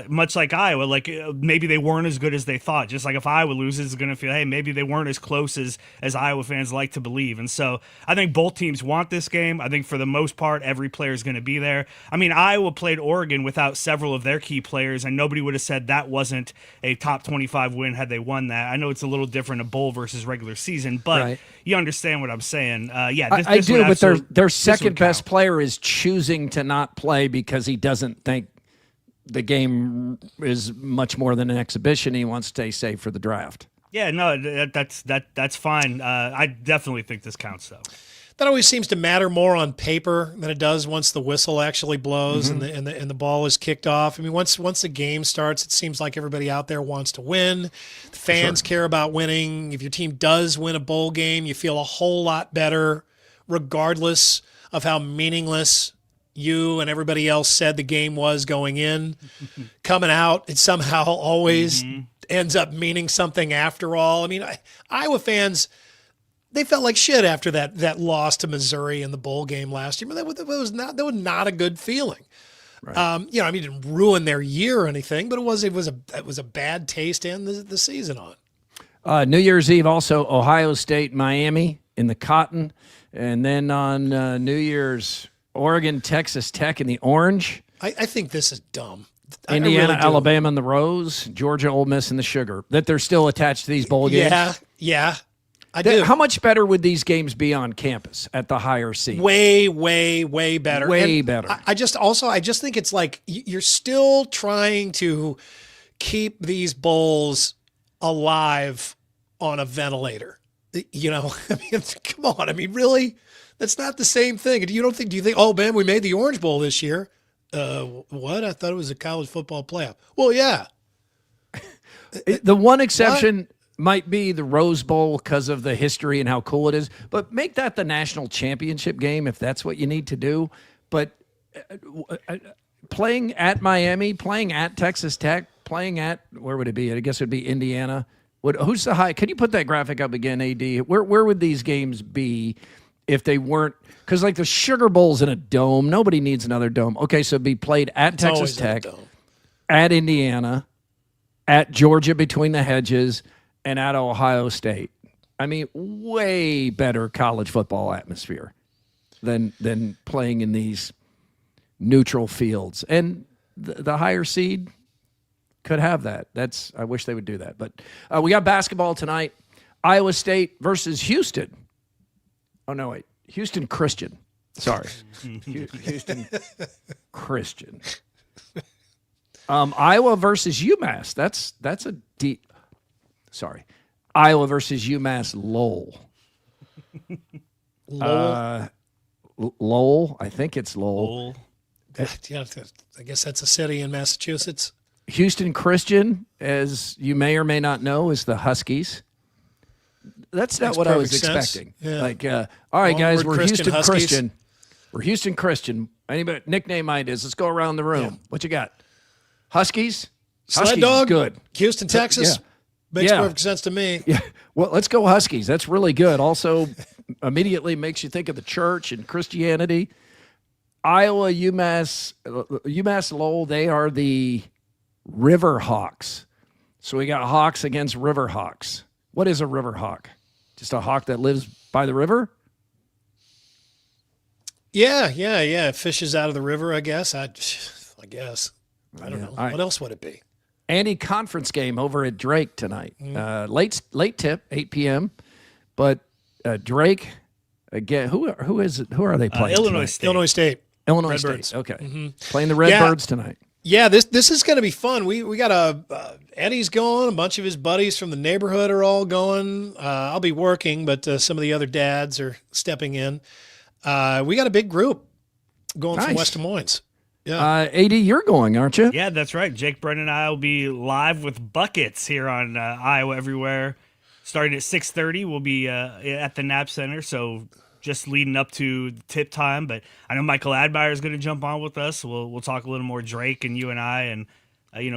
Speaker 6: much like Iowa, like maybe they weren't as good as they thought. Just like if Iowa loses, it's going to feel, hey, maybe they weren't as close as Iowa fans like to believe. And so I think both teams want this game. I think for the most part, every player is going to be there. I mean, Iowa played Oregon without several of their key players, and nobody would have said that wasn't a top 25 win had they won that. I know it's a little different, a bowl versus regular season, but you understand what I'm saying.
Speaker 1: I do, but their second best player is choosing to not play because he doesn't think the game is much more than an exhibition. He wants to stay safe for the draft.
Speaker 6: Yeah, no, that's fine. I definitely think this counts, though.
Speaker 5: That always seems to matter more on paper than it does once the whistle actually blows and the ball is kicked off. I mean, once the game starts, it seems like everybody out there wants to win. The fans care about winning. If your team does win a bowl game, you feel a whole lot better, regardless of how meaningless you and everybody else said the game was going in. Coming out, it somehow always ends up meaning something after all. I mean, Iowa fans, they felt like shit after that loss to Missouri in the bowl game last year. But that was not a good feeling. Right. I mean, it didn't ruin their year or anything, but it was a bad taste to end the season on.
Speaker 1: New Year's Eve, also Ohio State, Miami in the Cotton, and then on New Year's, Oregon, Texas Tech in the Orange.
Speaker 5: I think this is dumb.
Speaker 1: Indiana,
Speaker 5: really
Speaker 1: Alabama in the Rose, Georgia, Ole Miss in the Sugar. That they're still attached to these bowl games.
Speaker 5: Yeah. I do.
Speaker 1: How much better would these games be on campus at the higher seed?
Speaker 5: Way, way, way better.
Speaker 1: Way better.
Speaker 5: I just think it's like you're still trying to keep these bowls alive on a ventilator. I mean, come on. I mean, really? That's not the same thing. Do you think, oh man, we made the Orange Bowl this year? What? I thought it was a college football playoff. Well, yeah.
Speaker 1: The one exception might be the Rose Bowl because of the history and how cool it is, but make that the national championship game if that's what you need to do. But playing at Miami, playing at Texas Tech, playing at, where would it be? I guess it would be Indiana. Who's the high? Can you put that graphic up again, AD? Where would these games be if they weren't? Because like the Sugar Bowl's in a dome. Nobody needs another dome. Okay, so it'd be played at Texas Tech, at Indiana, at Georgia between the hedges, and at Ohio State. I mean, way better college football atmosphere than playing in these neutral fields. And the higher seed could have that. I wish they would do that. But we got basketball tonight. Iowa State versus Houston. Oh, no, wait. Houston Christian. Sorry. Houston Christian. Iowa versus UMass. That's a deep... Sorry. Iowa versus UMass Lowell. Lowell? I think it's Lowell.
Speaker 5: Yeah, I guess that's a city in Massachusetts.
Speaker 1: Houston Christian, as you may or may not know, is the Huskies. That's not what I was expecting. Yeah. Like, all right, guys, we're Houston Christian. We're Houston Christian. Anybody nickname ideas? Let's go around the room. Yeah. What you got? Huskies?
Speaker 5: Sled Dog?
Speaker 1: Good.
Speaker 5: Houston, Texas? Yeah. Makes perfect sense to me.
Speaker 1: Yeah. Well, let's go Huskies. That's really good. Also, immediately makes you think of the church and Christianity. Iowa, UMass Lowell, they are the River Hawks. So we got Hawks against River Hawks. What is a river hawk? Just a hawk that lives by the river?
Speaker 5: Yeah. It fishes out of the river, I guess. I guess. I don't know. Right. What else would it be?
Speaker 1: Andy conference game over at Drake tonight. Late tip, 8 p.m. But Drake, again, who are they playing?
Speaker 6: Illinois State.
Speaker 1: Illinois
Speaker 5: Redbirds.
Speaker 1: State. Okay. Playing the Redbirds tonight.
Speaker 5: Yeah, this is going to be fun. We got Eddie's going. A bunch of his buddies from the neighborhood are all going. I'll be working, but some of the other dads are stepping in. We got a big group going from West Des Moines. Yeah.
Speaker 1: AD, you're going, aren't you?
Speaker 6: Yeah, that's right. Jake Brennan and I will be live with buckets here on Iowa Everywhere. Starting at 6:30, we'll be at the Knapp Center, so just leading up to tip time. But I know Michael Admeyer is going to jump on with us. We'll talk a little more Drake and you and I, and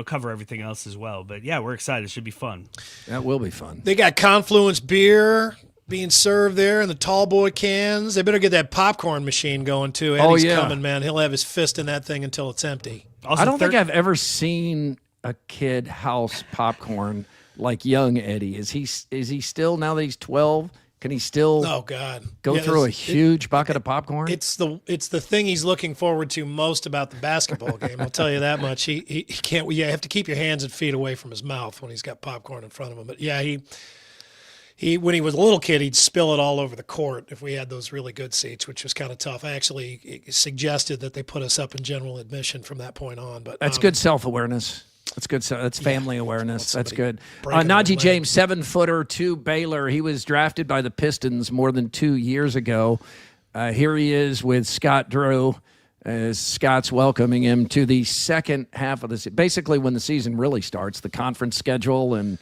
Speaker 6: cover everything else as well. But yeah, we're excited. It should be fun.
Speaker 1: That will be fun.
Speaker 5: They got Confluence beer being served there in the tall boy cans. They better get that popcorn machine going too. Eddie's coming, man. He'll have his fist in that thing until it's empty.
Speaker 1: Also, I don't think I've ever seen a kid house popcorn like young Eddie. Is he still, now that he's 12? Can he still go through a huge bucket of popcorn?
Speaker 5: It's the thing he's looking forward to most about the basketball game. I'll tell you that much. He can't. You have to keep your hands and feet away from his mouth when he's got popcorn in front of him. But yeah, he when he was a little kid, he'd spill it all over the court if we had those really good seats, which was kind of tough. I actually suggested that they put us up in general admission from that point on. But
Speaker 1: that's good self-awareness. That's good. That's family awareness. That's good. Najee James, 7-footer to Baylor. He was drafted by the Pistons more than 2 years ago. Here he is with Scott Drew, as Scott's welcoming him to the second half of the season. Basically, when the season really starts, the conference schedule and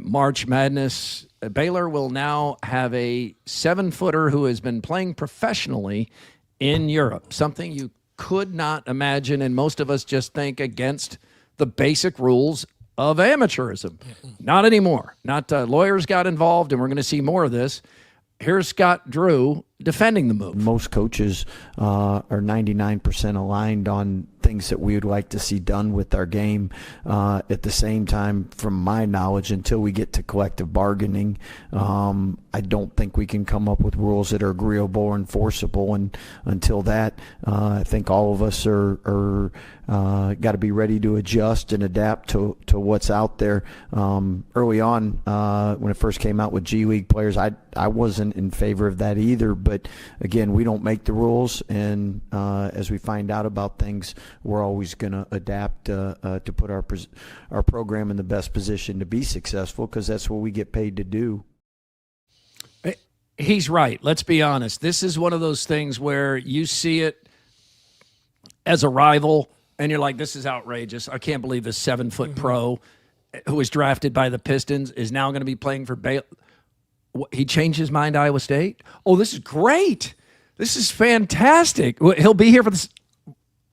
Speaker 1: March Madness. Baylor will now have a 7-footer who has been playing professionally in Europe, something you could not imagine, and most of us just think against the basic rules of amateurism. Not anymore. Not lawyers got involved, and we're going to see more of this. Here's Scott Drew defending the move.
Speaker 10: Most coaches are 99% aligned on things that we would like to see done with our game. At the same time, from my knowledge, until we get to collective bargaining, I don't think we can come up with rules that are agreeable or enforceable. And until that, I think all of us are got to be ready to adjust and adapt to what's out there. Early on, when it first came out with G League players, I wasn't in favor of that either. But again, we don't make the rules, and as we find out about things, we're always going to adapt to put our program in the best position to be successful, because that's what we get paid to do.
Speaker 1: He's right. Let's be honest. This is one of those things where you see it as a rival, and you're like, this is outrageous. I can't believe this 7-foot pro who was drafted by the Pistons is now going to be playing for Baylor. He changed his mind to Iowa State? Oh, this is great. This is fantastic. He'll be here for this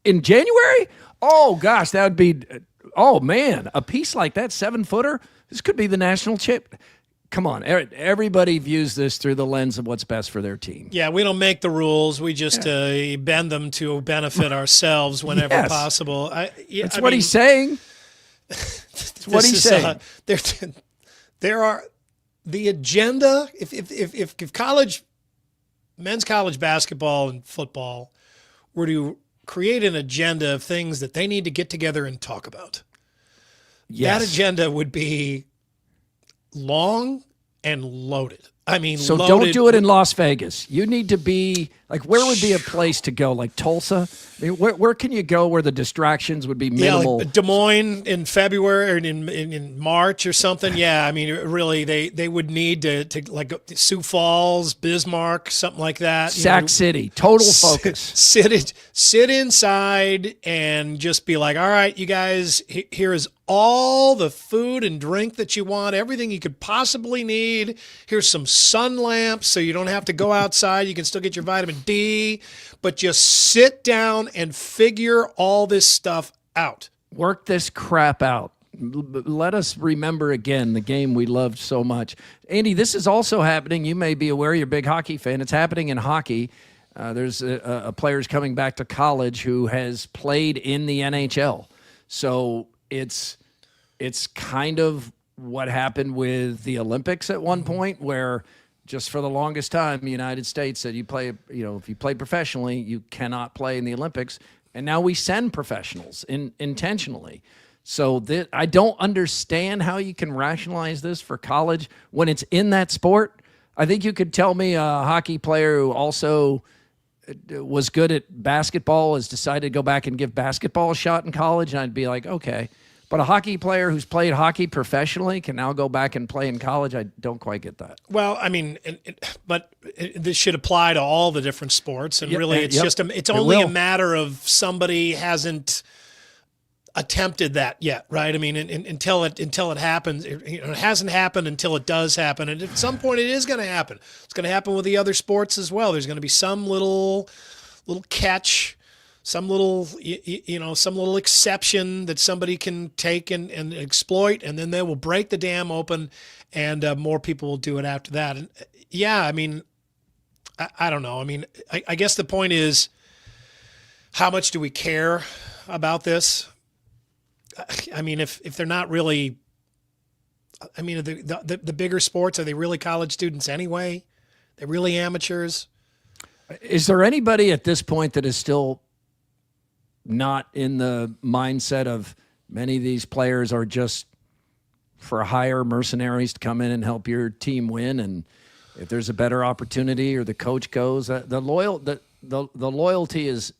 Speaker 1: in January? Oh, gosh, that would be – oh, man, a piece like that, 7-footer, this could be the national chip. Come on, everybody views this through the lens of what's best for their team.
Speaker 5: Yeah, we don't make the rules. We just bend them to benefit ourselves whenever possible.
Speaker 1: That's what he's saying. That's what he's saying.
Speaker 5: There are the agenda. If men's college basketball and football were to create an agenda of things that they need to get together and talk about, that agenda would be long and loaded. I mean,
Speaker 1: so don't do it in Las Vegas. You need to be like, where would be a place to go? Like Tulsa? I mean, where can you go where the distractions would be minimal?
Speaker 5: Yeah, like Des Moines in February or in March or something. Yeah, I mean, really, they would need to like Sioux Falls, Bismarck, something like that.
Speaker 1: Sac City, total focus.
Speaker 5: Sit inside and just be like, all right, you guys, here is all the food and drink that you want, everything you could possibly need. Here's some sun lamps so you don't have to go outside. You can still get your vitamin D, but just sit down and figure all this stuff out.
Speaker 1: Work this crap out. Let us remember again the game we loved so much. Andy, this is also happening. You may be aware, you're a big hockey fan. It's happening in hockey. There's a players coming back to college who has played in the NHL. So it's kind of what happened with the Olympics at one point, where just for the longest time, the United States said if you play professionally, you cannot play in the Olympics. And now we send professionals intentionally. So I don't understand how you can rationalize this for college when it's in that sport. I think you could tell me a hockey player who also was good at basketball has decided to go back and give basketball a shot in college, and I'd be like, okay. But a hockey player who's played hockey professionally can now go back and play in college. I don't quite get that.
Speaker 5: Well, I mean, but this should apply to all the different sports, and really, it's only a matter of somebody hasn't attempted that yet, right? I mean, until it happens, it hasn't happened until it does happen, and at some point, it is going to happen. It's going to happen with the other sports as well. There's going to be some little catch. Some little, some little exception that somebody can take and exploit, and then they will break the dam open, and more people will do it after that. And yeah, I mean, I don't know. I mean, I guess the point is, how much do we care about this? I mean, if they're not really, I mean, the bigger sports, are they really college students anyway? They're really amateurs.
Speaker 1: Is there anybody at this point that is still not in the mindset of many of these players are just for hire mercenaries to come in and help your team win, and if there's a better opportunity or the coach goes, the loyalty is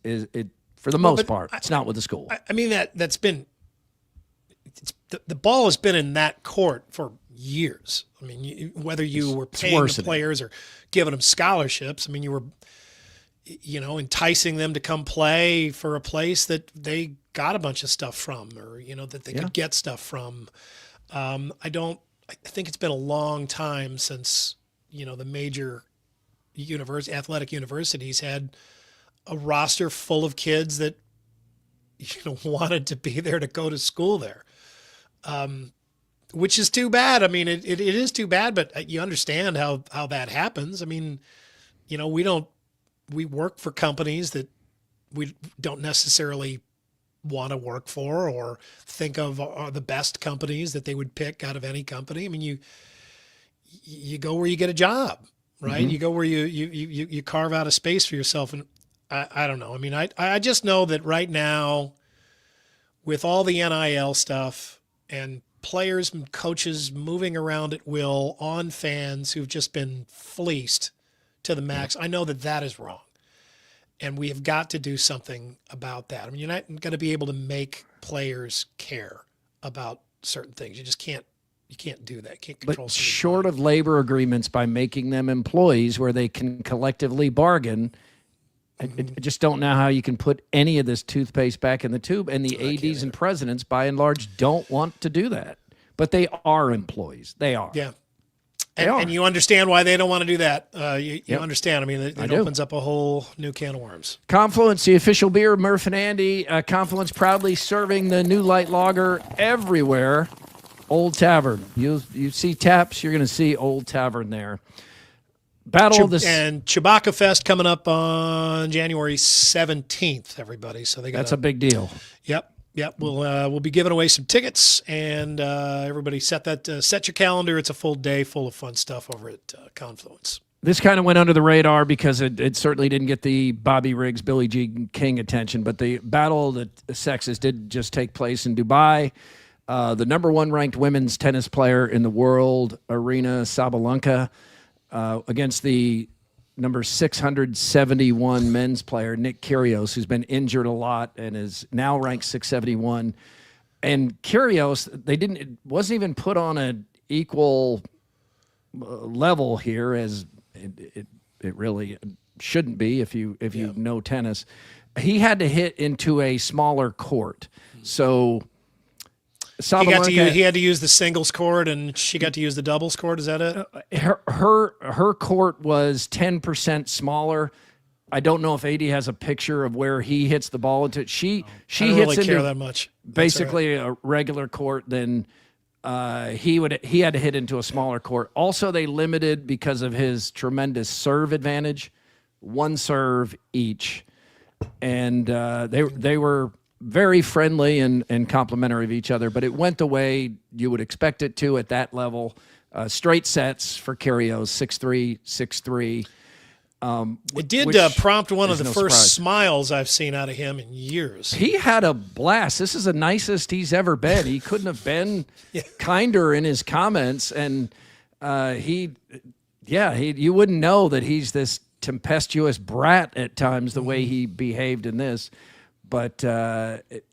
Speaker 1: for the most part. It's not with the school.
Speaker 5: I mean that's been the ball has been in that court for years. I mean, whether you were paying the players or giving them scholarships, I mean, you were enticing them to come play for a place that they got a bunch of stuff from, or, that they could get stuff from. I think it's been a long time since, the major athletic universities had a roster full of kids that wanted to be there to go to school there, which is too bad. I mean, it is too bad, but you understand how that happens. I mean, we work for companies that we don't necessarily want to work for or think of are the best companies that they would pick out of any company. I mean, you go where you get a job, right? You go where you carve out a space for yourself. And I don't know. I mean, I just know that right now with all the NIL stuff and players and coaches moving around at will on fans who've just been fleeced to the max, I know that is wrong. And we have got to do something about that. I mean, you're not going to be able to make players care about certain things. You just can't. You can't do that. Can't control.
Speaker 1: But short of labor agreements by making them employees where they can collectively bargain, I just don't know how you can put any of this toothpaste back in the tube. And the ADs and presidents, by and large, don't want to do that. But they are employees. They are.
Speaker 5: Yeah. And you understand why they don't want to do that. You understand. I mean, it opens up a whole new can of worms.
Speaker 1: Confluence, the official beer, Murph and Andy. Confluence proudly serving the new light lager everywhere. Old Tavern. You see taps, you're going to see Old Tavern there.
Speaker 5: And Chewbacca Fest coming up on January 17th, everybody. So
Speaker 1: that's a big deal.
Speaker 5: Yep. We'll be giving away some tickets, and everybody set your calendar. It's a full day full of fun stuff over at Confluence.
Speaker 1: This kind of went under the radar because it certainly didn't get the Bobby Riggs, Billie Jean King attention, but the Battle of the Sexes did just take place in Dubai. The number one ranked women's tennis player in the world, Aryna Sabalenka, against the number 671 men's player, Nick Kyrgios, who's been injured a lot and is now ranked 671. And Kyrgios, it wasn't even put on an equal level here, as it really shouldn't be if you know tennis. He had to hit into a smaller court. So
Speaker 5: he had to use the singles court, and she got to use the doubles court. Is that it?
Speaker 1: Her court was 10% smaller. I don't know if AD has a picture of where he hits the ball into. She
Speaker 5: I don't
Speaker 1: hits
Speaker 5: really care
Speaker 1: into
Speaker 5: that much.
Speaker 1: Basically a regular court. Then he had to hit into a smaller court. Also, they limited because of his tremendous serve advantage, one serve each, and they were very friendly and complimentary of each other, but it went the way you would expect it to at that level. Straight sets for Kyrgios, 6-3, 6-3.
Speaker 5: It did prompt one of the first smiles I've seen out of him in years.
Speaker 1: He had a blast. This is the nicest he's ever been. He couldn't have been kinder in his comments, and you wouldn't know that he's this tempestuous brat at times the way he behaved in this. But it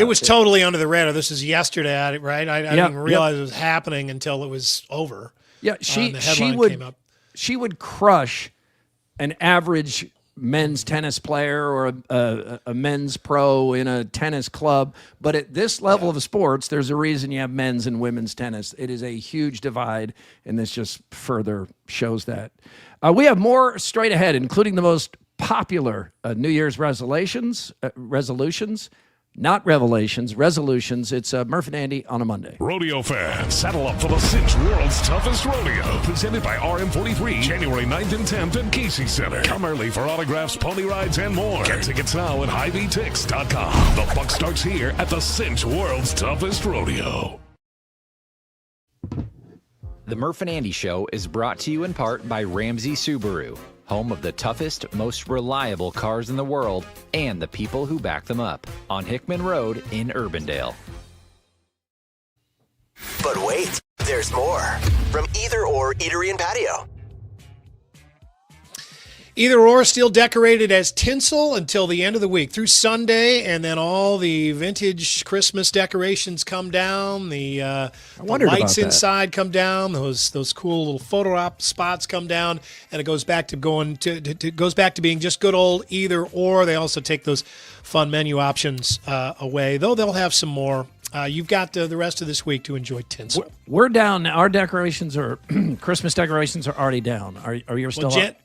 Speaker 5: was totally under the radar. This is yesterday, right? I didn't realize it was happening until it was over.
Speaker 1: Yeah, she would crush an average men's tennis player or a men's pro in a tennis club. But at this level of sports, there's a reason you have men's and women's tennis. It is a huge divide, and this just further shows that. We have more straight ahead, including the most popular New Year's resolutions, not revelations, resolutions. It's Murph and Andy on a Monday.
Speaker 11: Rodeo fans, saddle up for the Cinch World's Toughest Rodeo, presented by RM43, January 9th and 10th at Casey Center. Come early for autographs, pony rides, and more. Get tickets now at HiVTix.com. The buck starts here at the Cinch World's Toughest Rodeo.
Speaker 12: The Murph and Andy Show is brought to you in part by Ramsey Subaru, home of the toughest, most reliable cars in the world and the people who back them up, on Hickman Road in Urbandale.
Speaker 8: But wait, there's more. From Either Or Eatery and Patio.
Speaker 5: Either Or still decorated as tinsel until the end of the week, through Sunday, and then all the vintage Christmas decorations come down. The lights inside come down. Those cool little photo op spots come down, and it goes back to goes back to being just good old Either Or. They also take those fun menu options away, though they'll have some more. You've got the rest of this week to enjoy tinsel.
Speaker 1: We're down. Our decorations Christmas decorations are already down. Are you still up?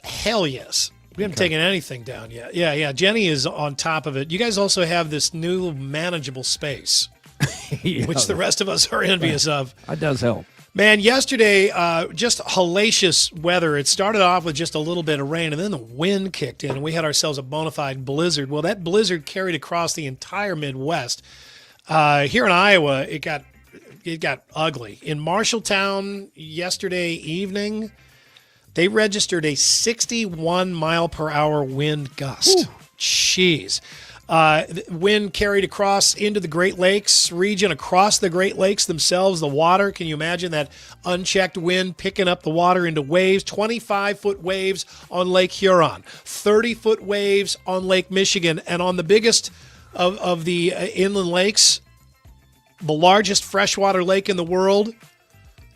Speaker 5: Hell yes. We haven't taken anything down yet. Yeah. Jenny is on top of it. You guys also have this new manageable space, which the rest of us are envious of.
Speaker 1: That does help.
Speaker 5: Man, yesterday, just hellacious weather. It started off with just a little bit of rain, and then the wind kicked in, and we had ourselves a bona fide blizzard. Well, that blizzard carried across the entire Midwest. Here in Iowa, it got ugly. In Marshalltown yesterday evening, they registered a 61-mile-per-hour wind gust. Ooh. Jeez. Wind carried across into the Great Lakes region, across the Great Lakes themselves, the water. Can you imagine that unchecked wind picking up the water into waves? 25-foot waves on Lake Huron, 30-foot waves on Lake Michigan, and on the biggest of the inland lakes, the largest freshwater lake in the world,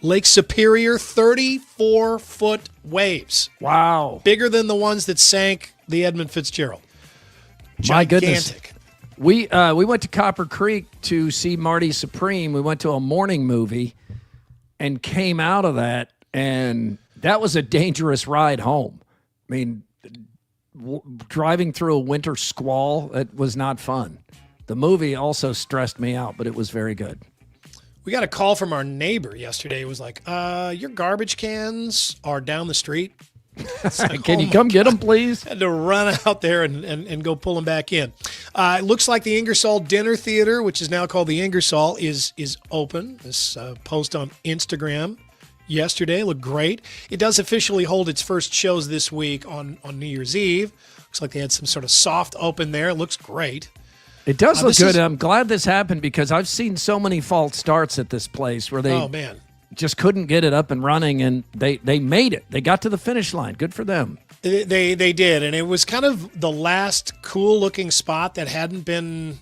Speaker 5: Lake Superior, 34-foot waves.
Speaker 1: Wow.
Speaker 5: Bigger than the ones that sank the Edmund Fitzgerald.
Speaker 1: My goodness. We went to Copper Creek to see Marty Supreme. We went to a morning movie and came out of that, and that was a dangerous ride home. I mean, driving through a winter squall, it was not fun. The movie also stressed me out, but it was very good.
Speaker 5: We got a call from our neighbor yesterday. It was like, your garbage cans are down the street.
Speaker 1: Like, can you come get them, please?
Speaker 5: Had to run out there and go pull them back in. It looks like the Ingersoll Dinner Theater, which is now called the Ingersoll, is open. This post on Instagram yesterday looked great. It does officially hold its first shows this week on New Year's Eve. Looks like they had some sort of soft open there. It looks great.
Speaker 1: It does look good. I'm glad this happened because I've seen so many false starts at this place where they just couldn't get it up and running, and they made it. They got to the finish line. Good for them.
Speaker 5: They did, and it was kind of the last cool-looking spot that hadn't been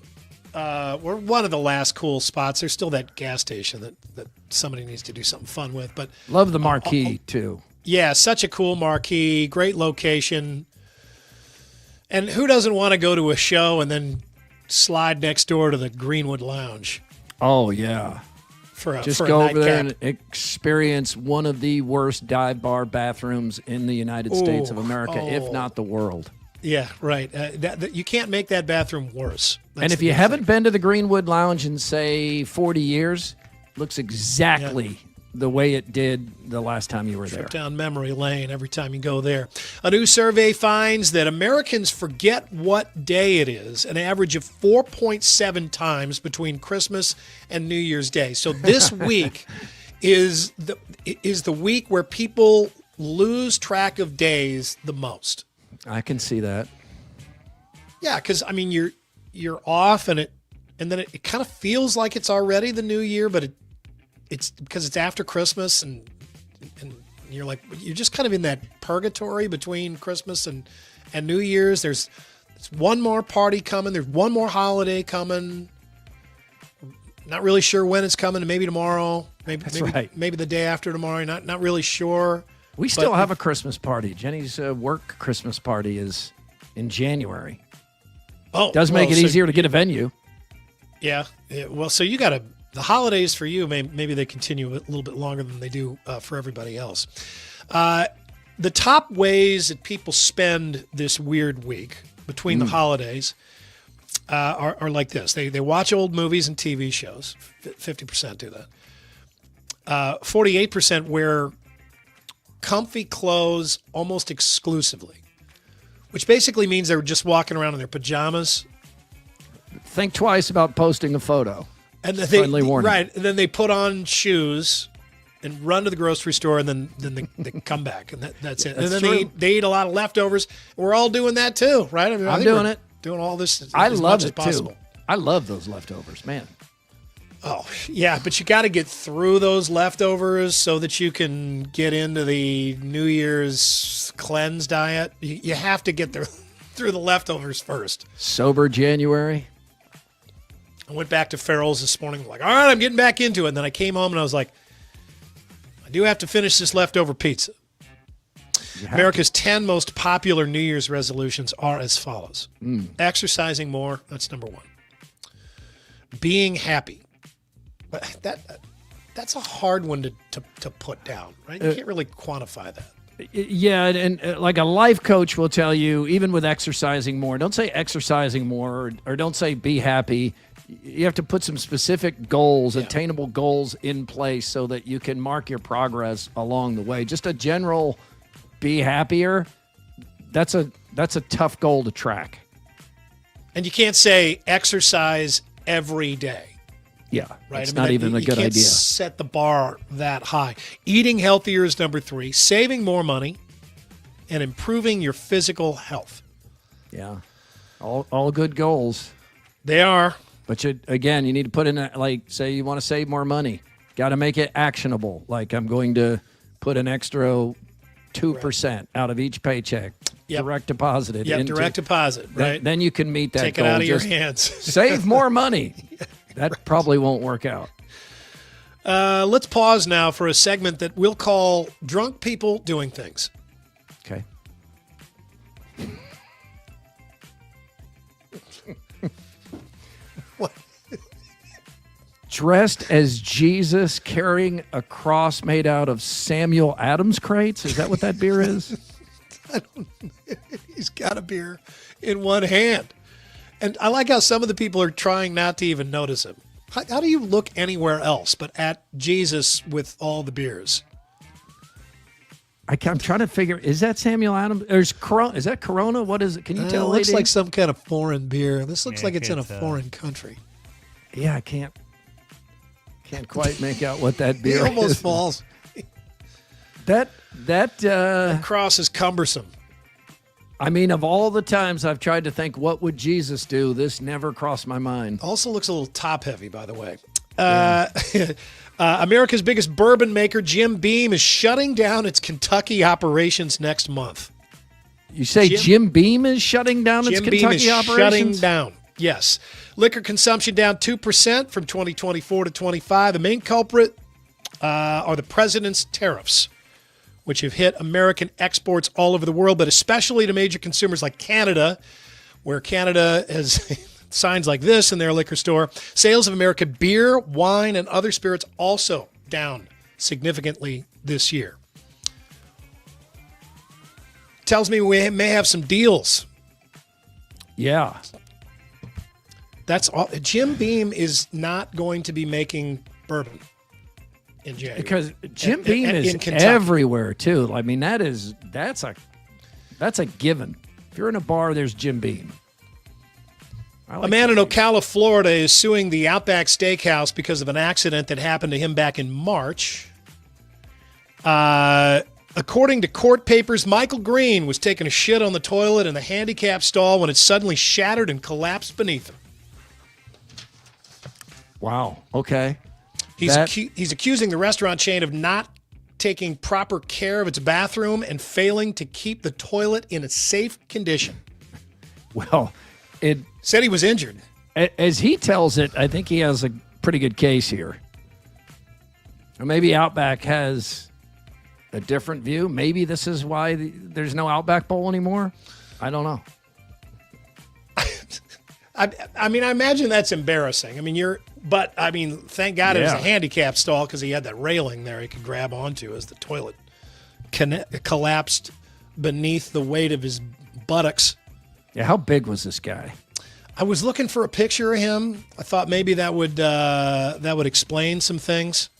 Speaker 5: or one of the last cool spots. There's still that gas station that somebody needs to do something fun with. But
Speaker 1: love the marquee, too.
Speaker 5: Yeah, such a cool marquee, great location. And who doesn't want to go to a show and then slide next door to the Greenwood Lounge?
Speaker 1: Oh, yeah. Just go over there and experience one of the worst dive bar bathrooms in the United States of America, if not the world.
Speaker 5: Yeah, right. You can't make that bathroom worse.
Speaker 1: And if you haven't been to the Greenwood Lounge in, say, 40 years, it looks exactly the way it did the last time you were there.
Speaker 5: Trip down memory lane every time you go there. A new survey finds that Americans forget what day it is, an average of 4.7 times between Christmas and New Year's Day. So this week is the week where people lose track of days the most.
Speaker 1: I can see that.
Speaker 5: Yeah, because I mean you're off and then it kind of feels like it's already the new year, but it's because it's after Christmas and you're like, you're just kind of in that purgatory between Christmas and New Year's. There's one more party coming. There's one more holiday coming. Not really sure when it's coming. Maybe tomorrow. Maybe the day after tomorrow. Not really sure.
Speaker 1: We still have a Christmas party. Jenny's work Christmas party is in January. Does make it easier to get a venue.
Speaker 5: Yeah. Well, so you got to. The holidays for you, maybe they continue a little bit longer than they do for everybody else. The top ways that people spend this weird week between the holidays are like this. They watch old movies and TV shows. 50% do that. 48% wear comfy clothes almost exclusively, which basically means they're just walking around in their pajamas.
Speaker 1: Think twice about posting a photo.
Speaker 5: And then they put on shoes and run to the grocery store, and then they come back, and that's it.
Speaker 1: That's
Speaker 5: and then they eat a lot of leftovers. We're all doing that too, right? I mean,
Speaker 1: I'm doing it.
Speaker 5: Doing all this
Speaker 1: I
Speaker 5: as
Speaker 1: love
Speaker 5: much
Speaker 1: it
Speaker 5: as possible.
Speaker 1: too. I love those leftovers, man.
Speaker 5: Oh, yeah, but you got to get through those leftovers so that you can get into the New Year's cleanse diet. You have to get through the leftovers first.
Speaker 1: Sober January.
Speaker 5: I went back to Farrell's this morning, like, all right, I'm getting back into it. And then I came home and I was like, I do have to finish this leftover pizza. America's 10 most popular New Year's resolutions are as follows. Exercising more, that's number one. Being happy. That's a hard one to put down, right? You can't really quantify that.
Speaker 1: Yeah, and like a life coach will tell you, even with exercising more, don't say exercising more or don't say be happy. You have to put some specific goals, attainable goals in place so that you can mark your progress along the way. Just a general be happier, that's a tough goal to track.
Speaker 5: And you can't say exercise every day.
Speaker 1: Yeah,
Speaker 5: right.
Speaker 1: It's not even a good idea.
Speaker 5: You can't set the bar that high. Eating healthier is number 3. Saving more money and improving your physical health.
Speaker 1: Yeah, all good goals.
Speaker 5: They are.
Speaker 1: But you need to put in, like, say you want to save more money. Got to make it actionable. Like, I'm going to put an extra 2% out of each paycheck. Direct deposit it.
Speaker 5: Yeah, direct deposit, right?
Speaker 1: Then you can meet that
Speaker 5: Take
Speaker 1: goal.
Speaker 5: It out of your hands.
Speaker 1: Save more money. That probably won't work out.
Speaker 5: Let's pause now for a segment that we'll call Drunk People Doing Things.
Speaker 1: Okay.
Speaker 5: What?
Speaker 1: Dressed as Jesus carrying a cross made out of Samuel Adams crates? Is that what that beer is?
Speaker 5: I don't know. He's got a beer in one hand. And I like how some of the people are trying not to even notice him. How do you look anywhere else but at Jesus with all the beers?
Speaker 1: I'm trying to figure, is that Samuel Adams? There's Corona. Is that Corona? What is it? Can you tell?
Speaker 5: It looks like some kind of foreign beer. This looks like it's in a
Speaker 6: foreign
Speaker 5: country.
Speaker 1: Yeah, I can't quite make out what that beer is.
Speaker 5: He almost falls.
Speaker 1: That
Speaker 5: cross is cumbersome.
Speaker 1: I mean, of all the times I've tried to think, what would Jesus do? This never crossed my mind.
Speaker 5: Also looks a little top heavy, by the way. America's biggest bourbon maker, Jim Beam, is shutting down its Kentucky operations next month.
Speaker 1: You say Jim Beam is shutting down its Kentucky
Speaker 5: Beam is
Speaker 1: operations?
Speaker 5: shutting down. Yes. Liquor consumption down 2% from 2024 to 25. The main culprit are the president's tariffs, which have hit American exports all over the world, but especially to major consumers like Canada, where Canada has signs like this in their liquor store. Sales of American beer, wine, and other spirits also down significantly this year. Tells me we may have some deals.
Speaker 1: Yeah.
Speaker 5: That's all. Jim Beam is not going to be making bourbon in January.
Speaker 1: Because Jim Beam is everywhere too. I mean, that's a given. If you're in a bar, there's Jim Beam.
Speaker 5: A man in Ocala, Florida is suing the Outback Steakhouse because of an accident that happened to him back in March. According to court papers, Michael Green was taking a shit on the toilet in the handicap stall when it suddenly shattered and collapsed beneath him.
Speaker 1: Wow. Okay.
Speaker 5: He's accusing the restaurant chain of not taking proper care of its bathroom and failing to keep the toilet in a safe condition.
Speaker 1: Well, it
Speaker 5: said he was injured.
Speaker 1: As he tells it, I think he has a pretty good case here. Or maybe Outback has a different view. Maybe this is why there's no Outback Bowl anymore. I don't know.
Speaker 5: I mean, I imagine that's embarrassing. Thank God it was a handicap stall because he had that railing there he could grab onto as the toilet collapsed beneath the weight of his buttocks.
Speaker 1: Yeah, how big was this guy?
Speaker 5: I was looking for a picture of him. I thought maybe that would explain some things.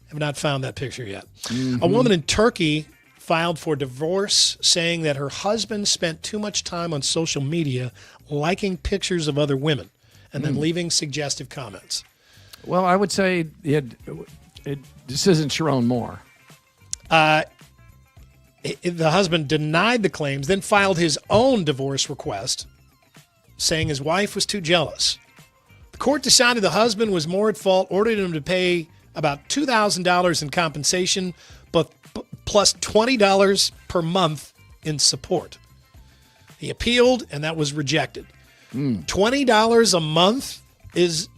Speaker 5: Have not found that picture yet. Mm-hmm. A woman in Turkey filed for divorce, saying that her husband spent too much time on social media liking pictures of other women and then leaving suggestive comments.
Speaker 1: Well, I would say this isn't Sharon Moore.
Speaker 5: The husband denied the claims, then filed his own divorce request, saying his wife was too jealous. The court decided the husband was more at fault, ordered him to pay about $2,000 in compensation, but plus $20 per month in support. He appealed, and that was rejected. $20 a month this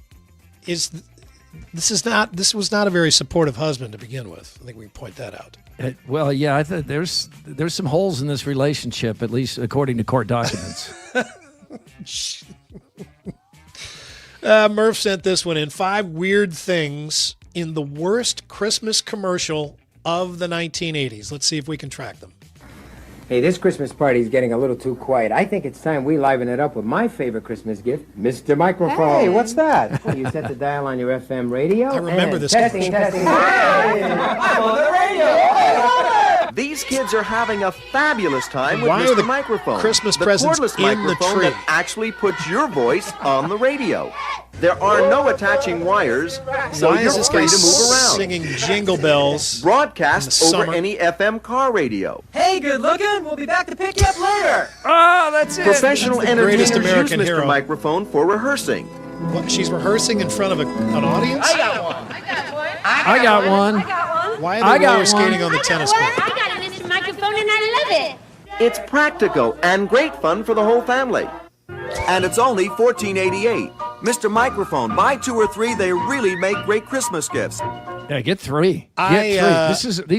Speaker 5: was not a very supportive husband to begin with. I think we can point that out.
Speaker 1: Well, yeah, I think there's some holes in this relationship, at least according to court documents.
Speaker 5: Murph sent this one in. 5 weird things in the worst Christmas commercial of the 1980s. Let's see if we can track them.
Speaker 13: Hey, this Christmas party is getting a little too quiet. I think it's time we liven it up with my favorite Christmas gift, Mr. Microphone.
Speaker 14: Hey, what's that?
Speaker 13: Well, you set the dial on your FM radio.
Speaker 5: I remember this.
Speaker 13: Testing.
Speaker 14: I'm on the radio.
Speaker 8: These kids are having a fabulous time with
Speaker 5: Why are
Speaker 8: Mr.
Speaker 5: the
Speaker 8: Microphone,
Speaker 5: Christmas
Speaker 8: the
Speaker 5: presents
Speaker 8: cordless
Speaker 5: in the
Speaker 8: microphone
Speaker 5: tree?
Speaker 8: that actually puts your voice on the radio. There are no attaching wires, so
Speaker 5: Why
Speaker 8: you're
Speaker 5: is this
Speaker 8: free
Speaker 5: guy
Speaker 8: to move around.
Speaker 5: singing Jingle Bells?
Speaker 8: Broadcast
Speaker 5: in the
Speaker 8: over
Speaker 5: summer?
Speaker 8: any FM car radio.
Speaker 14: Hey, good looking. We'll be back to pick you up later.
Speaker 1: Oh, that's it.
Speaker 8: Professional
Speaker 5: That's the greatest
Speaker 8: entertainers use
Speaker 5: American
Speaker 8: Mr.
Speaker 5: hero.
Speaker 8: Microphone for rehearsing.
Speaker 5: What, she's rehearsing in front of an audience?
Speaker 14: I got one.
Speaker 1: I got one.
Speaker 5: Why
Speaker 1: I
Speaker 5: are they
Speaker 1: got
Speaker 5: roller
Speaker 1: one.
Speaker 5: skating on the tennis court?
Speaker 15: I got a Mr. Microphone and I love it.
Speaker 8: It's practical and great fun for the whole family.
Speaker 16: And it's only $14.88. Mr. Microphone, buy 2 or 3. They really make great Christmas gifts.
Speaker 1: Yeah, get 3. Get 3.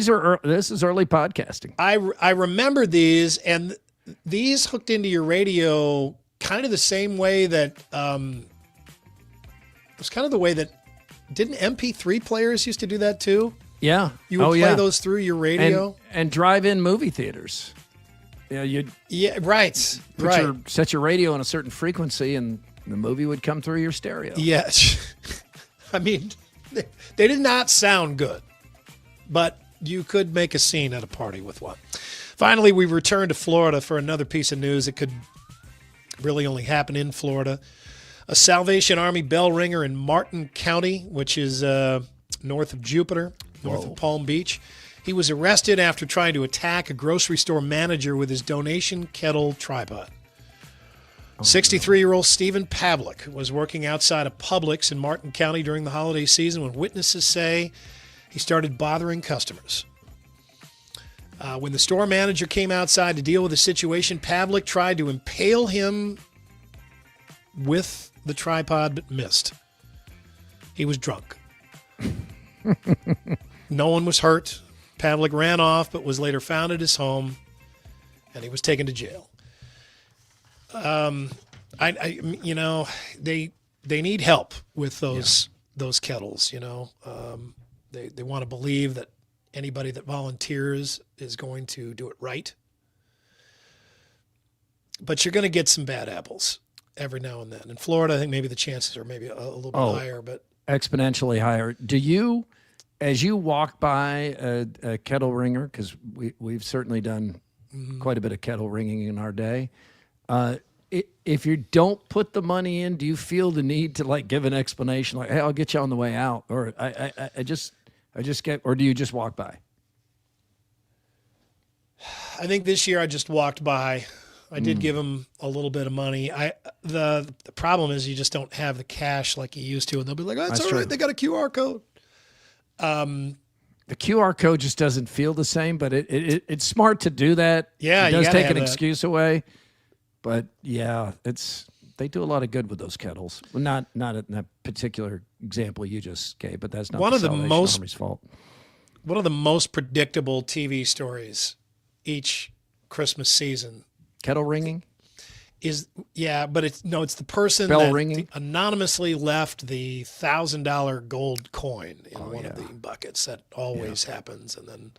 Speaker 1: This is early podcasting.
Speaker 5: I remember these, and these hooked into your radio kind of the same way that it was kind of the way that didn't MP3 players used to do that too?
Speaker 1: Yeah.
Speaker 5: You would play those through your radio
Speaker 1: and drive-in movie theaters. Yeah, set your radio on a certain frequency, and the movie would come through your stereo.
Speaker 5: Yes. I mean, they did not sound good, but you could make a scene at a party with one. Finally, we return to Florida for another piece of news that could really only happen in Florida. A Salvation Army bell ringer in Martin County, which is north of Jupiter, north of Palm Beach. He was arrested after trying to attack a grocery store manager with his donation kettle tripod. 63-year-old Stephen Pavlik was working outside of Publix in Martin County during the holiday season when witnesses say he started bothering customers. When the store manager came outside to deal with the situation, Pavlik tried to impale him with the tripod but missed. He was drunk. No one was hurt. Pavlik ran off but was later found at his home, and he was taken to jail. They need help with those kettles. They want to believe that anybody that volunteers is going to do it right. But you're going to get some bad apples every now and then. In Florida, I think maybe the chances are maybe a little bit higher, but
Speaker 1: exponentially higher. Do you, as you walk by a kettle ringer, because we've certainly done quite a bit of kettle ringing in our day, if you don't put the money in, do you feel the need to give an explanation, like, hey, I'll get you on the way out, or I just get, or do you just walk by?
Speaker 5: I think this year I just walked by. I did give him a little bit of money. The problem is you just don't have the cash like you used to, and they'll be like, "Oh, it's all right. They got a QR code."
Speaker 1: The QR code just doesn't feel the same, but it's smart to do that.
Speaker 5: Yeah,
Speaker 1: it does
Speaker 5: you
Speaker 1: take
Speaker 5: have
Speaker 1: an
Speaker 5: that.
Speaker 1: excuse away. But yeah, they do a lot of good with those kettles. Well, not in that particular example you just gave, but that's not
Speaker 5: One
Speaker 1: the
Speaker 5: of the
Speaker 1: Salvation
Speaker 5: most
Speaker 1: Army's fault.
Speaker 5: One of the most predictable TV stories each Christmas season.
Speaker 1: Kettle ringing?
Speaker 5: But it's the person
Speaker 1: Bell
Speaker 5: that
Speaker 1: ringing?
Speaker 5: anonymously left the $1,000 gold coin in one of the buckets. That always happens, and then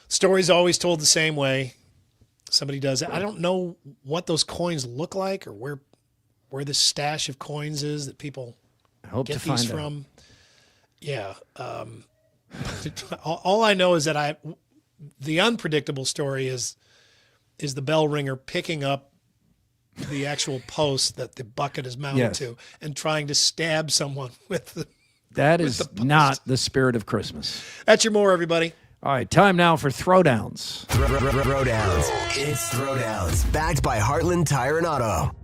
Speaker 5: story's always told the same way. Somebody does it. I don't know what those coins look like or where this stash of coins is that people get these from. Yeah. All I know is that the unpredictable story is the bell ringer picking up the actual post that the bucket is mounted to and trying to stab someone with the.
Speaker 1: That is not the spirit of Christmas.
Speaker 5: That's your more, everybody.
Speaker 1: All right, time now for Throwdowns.
Speaker 8: Throwdowns. It's Throwdowns. Backed by Heartland Tire and Auto.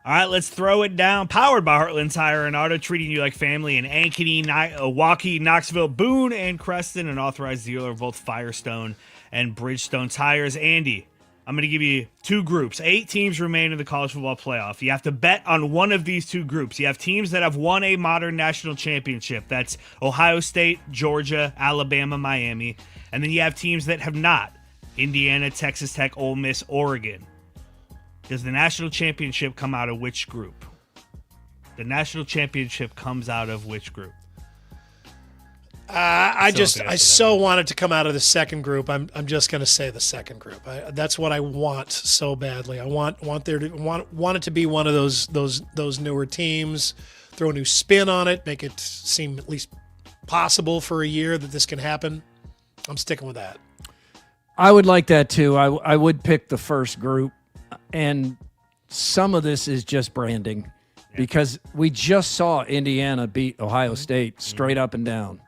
Speaker 6: All right, let's throw it down. Powered by Heartland Tire and Auto, treating you like family in Ankeny, Waukee, Knoxville, Boone, and Creston, an authorized dealer of both Firestone and Bridgestone tires. Andy, I'm going to give you 2 groups. 8 teams remain in the college football playoff. You have to bet on one of these 2 groups. You have teams that have won a modern national championship. That's Ohio State, Georgia, Alabama, Miami. And then you have teams that have not. Indiana, Texas Tech, Ole Miss, Oregon. Does the national championship come out of which group? The national championship comes out of which group?
Speaker 5: I so want it to come out of the second group. I'm just going to say the second group. That's what I want so badly. I want it to be one of those newer teams. Throw a new spin on it, make it seem at least possible for a year that this can happen. I'm sticking with that.
Speaker 1: I would like that too. I would pick the first group, and some of this is just branding because we just saw Indiana beat Ohio State straight up and down.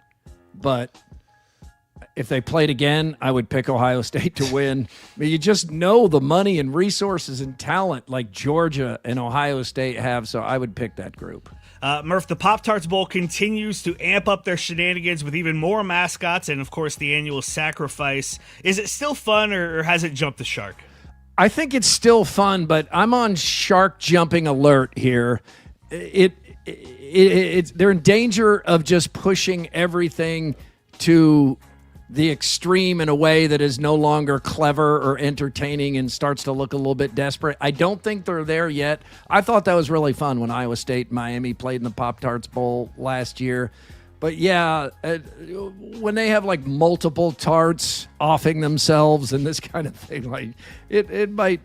Speaker 1: But if they played again, I would pick Ohio State to win. I mean, you just know the money and resources and talent like Georgia and Ohio State have, so I would pick that group.
Speaker 6: Murph, the Pop-Tarts Bowl continues to amp up their shenanigans with even more mascots and, of course, the annual sacrifice. Is it still fun, or has it jumped the shark?
Speaker 1: I think it's still fun, but I'm on shark jumping alert here. They're in danger of just pushing everything to the extreme in a way that is no longer clever or entertaining and starts to look a little bit desperate. I don't think they're there yet. I thought that was really fun when Iowa State and Miami played in the Pop-Tarts Bowl last year. But yeah, when they have like multiple tarts offing themselves and this kind of thing, like it might,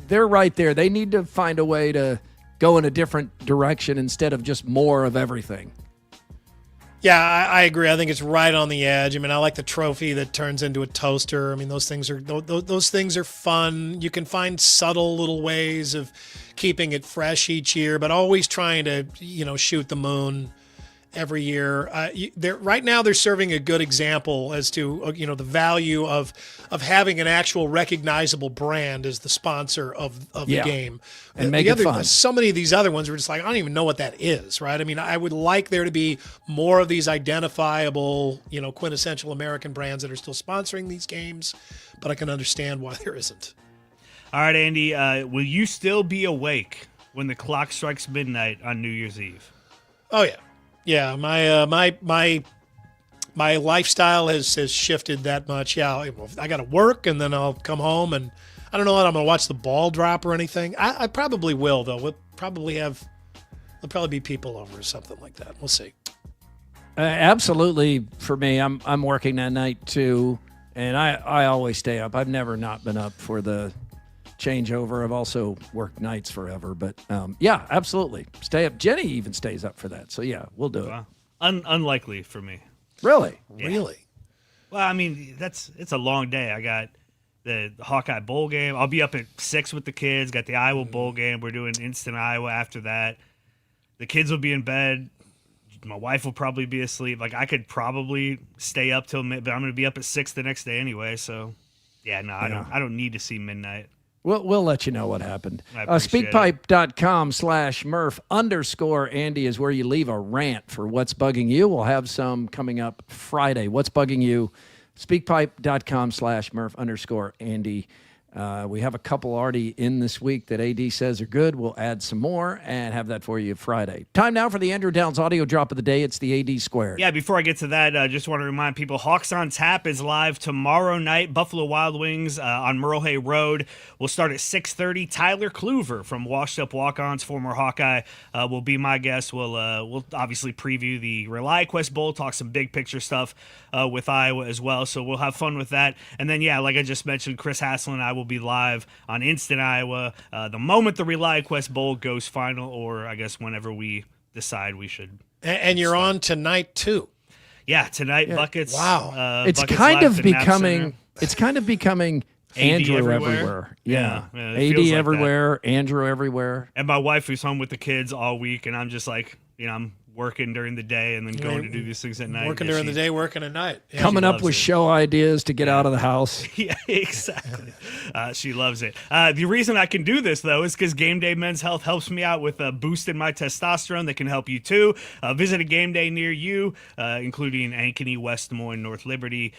Speaker 1: they're right there. They need to find a way to go in a different direction instead of just more of everything.
Speaker 5: Yeah, I agree. I think it's right on the edge. I mean, I like the trophy that turns into a toaster. I mean, those things are fun. You can find subtle little ways of keeping it fresh each year, but always trying to, shoot the moon every year. Right now they're serving a good example as to the value of having an actual recognizable brand as the sponsor of the game.
Speaker 1: And make it fun.
Speaker 5: So many of these other ones are just like, I don't even know what that is, right? I mean, I would like there to be more of these identifiable, quintessential American brands that are still sponsoring these games, but I can understand why there isn't.
Speaker 6: All right, Andy, will you still be awake when the clock strikes midnight on New Year's Eve?
Speaker 5: Oh, yeah. Yeah, my lifestyle has shifted that much. Yeah, I got to work, and then I'll come home, and I don't know that I'm going to watch the ball drop or anything. I probably will, though. There'll probably be people over or something like that. We'll see.
Speaker 1: Absolutely, for me, I'm working that night too, and I always stay up. I've never not been up for the changeover. I've also worked nights forever, but yeah, absolutely. Stay up. Jenny even stays up for that. So yeah, we'll do it.
Speaker 6: Unlikely for me.
Speaker 1: Really?
Speaker 6: Yeah.
Speaker 5: Really?
Speaker 6: Well, I mean, it's a long day. I got the Hawkeye Bowl game. I'll be up at 6 with the kids. Got the Iowa Bowl game. We're doing Instant Iowa after that. The kids will be in bed. My wife will probably be asleep. Like, I could probably stay up till but I'm going to be up at 6 the next day anyway. So yeah, no, I don't need to see midnight.
Speaker 1: We'll let you know what happened. Speakpipe.com/Murph_Andy is where you leave a rant for What's Bugging You. We'll have some coming up Friday. What's Bugging You? Speakpipe.com/Murph_Andy. We have a couple already in this week that AD says are good. We'll add some more and have that for you Friday. Time now for the Andrew Downs audio drop of the day. It's the AD Squared.
Speaker 6: Yeah, before I get to that, just want to remind people, Hawks on Tap is live tomorrow night. Buffalo Wild Wings on Merle Hay Road. We'll start at 6:30. Tyler Kluver from Washed Up Walk-Ons, former Hawkeye, will be my guest. We'll obviously preview the ReliaQuest Bowl, talk some big picture stuff with Iowa as well. So we'll have fun with that. And then, yeah, like I just mentioned, Chris Haslin and I will be live on Instant Iowa the moment the ReliaQuest Bowl goes final, or I guess whenever we decide we should.
Speaker 5: And you're on tonight too.
Speaker 6: Yeah, tonight. Yeah. Buckets.
Speaker 5: Wow.
Speaker 1: It's
Speaker 6: Buckets
Speaker 1: kind
Speaker 6: live
Speaker 1: of becoming. It's kind of becoming Andrew everywhere. Yeah. AD
Speaker 6: like
Speaker 1: everywhere. That. Andrew everywhere.
Speaker 6: And my wife, who's home with the kids all week, and I'm just like, I'm working during the day and then going to do these things at night.
Speaker 5: Working during the day, working at night.
Speaker 1: Yeah, coming up with show ideas to get out of the house.
Speaker 6: Yeah, exactly. She loves it. The reason I can do this, though, is because Game Day Men's Health helps me out with boosting my testosterone. They can help you, too. Visit a game day near you, including Ankeny, West Des Moines, North Liberty.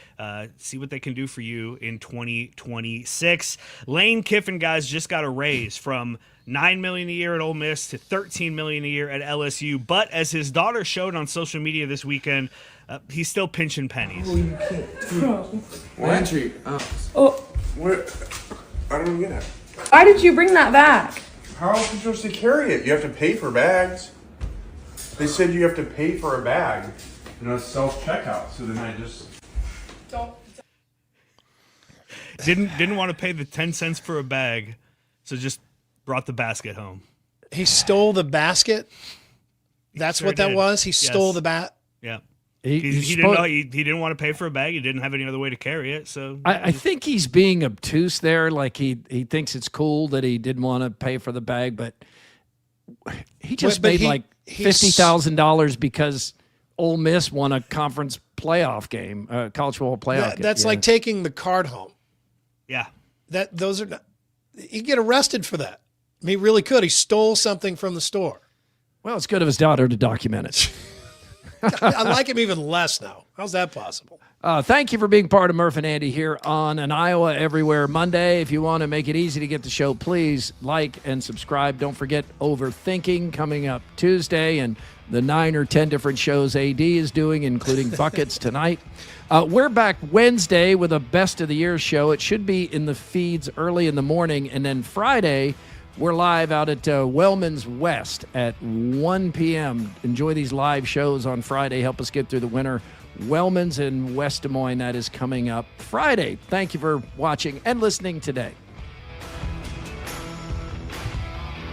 Speaker 6: See what they can do for you in 2026. Lane Kiffin, guys, just got a raise from $9 million a year at Ole Miss to $13 million a year at LSU. But as his daughter showed on social media this weekend, he's still pinching pennies.
Speaker 17: Oh, you can't. Landry. Where? I don't get it.
Speaker 18: Why did you bring that back?
Speaker 17: How else are you supposed to carry it? You have to pay for bags. They said you have to pay for a bag. self-checkout, so then I just
Speaker 6: Didn't want to pay the 10 cents for a bag, so just brought the basket home.
Speaker 5: He stole the basket? That's
Speaker 6: Sure
Speaker 5: what that
Speaker 6: did.
Speaker 5: was? He stole
Speaker 6: Yes.
Speaker 5: the bat?
Speaker 6: Yeah.
Speaker 1: He
Speaker 6: didn't know, he didn't want to pay for a bag. He didn't have any other way to carry it. So
Speaker 1: I think he's being obtuse there. Like he thinks it's cool that he didn't want to pay for the bag, but he just
Speaker 5: But
Speaker 1: made
Speaker 5: he-
Speaker 1: like
Speaker 5: he's-
Speaker 1: $50,000 because Ole Miss won a conference playoff game, college football playoff game.
Speaker 5: That's
Speaker 1: Yeah.
Speaker 5: like taking the card home.
Speaker 6: yeah.
Speaker 5: Those are not, he'd get arrested for that. I mean, he really could. He stole something from the store.
Speaker 1: Well, it's good of his daughter to document it.
Speaker 5: I like him even less now. How's that possible?
Speaker 1: Thank you for being part of Murph and Andy here on an Iowa Everywhere Monday. If you want to make it easy to get the show, please like and subscribe. Don't forget Overthinking coming up Tuesday and the 9 or 10 different shows AD is doing, including Buckets tonight. We're back Wednesday with a Best of the Year show. It should be in the feeds early in the morning. And then Friday, we're live out at Wellman's West at 1 p.m. Enjoy these live shows on Friday. Help us get through the winter. Wellman's in West Des Moines, that is coming up Friday. Thank you for watching and listening today.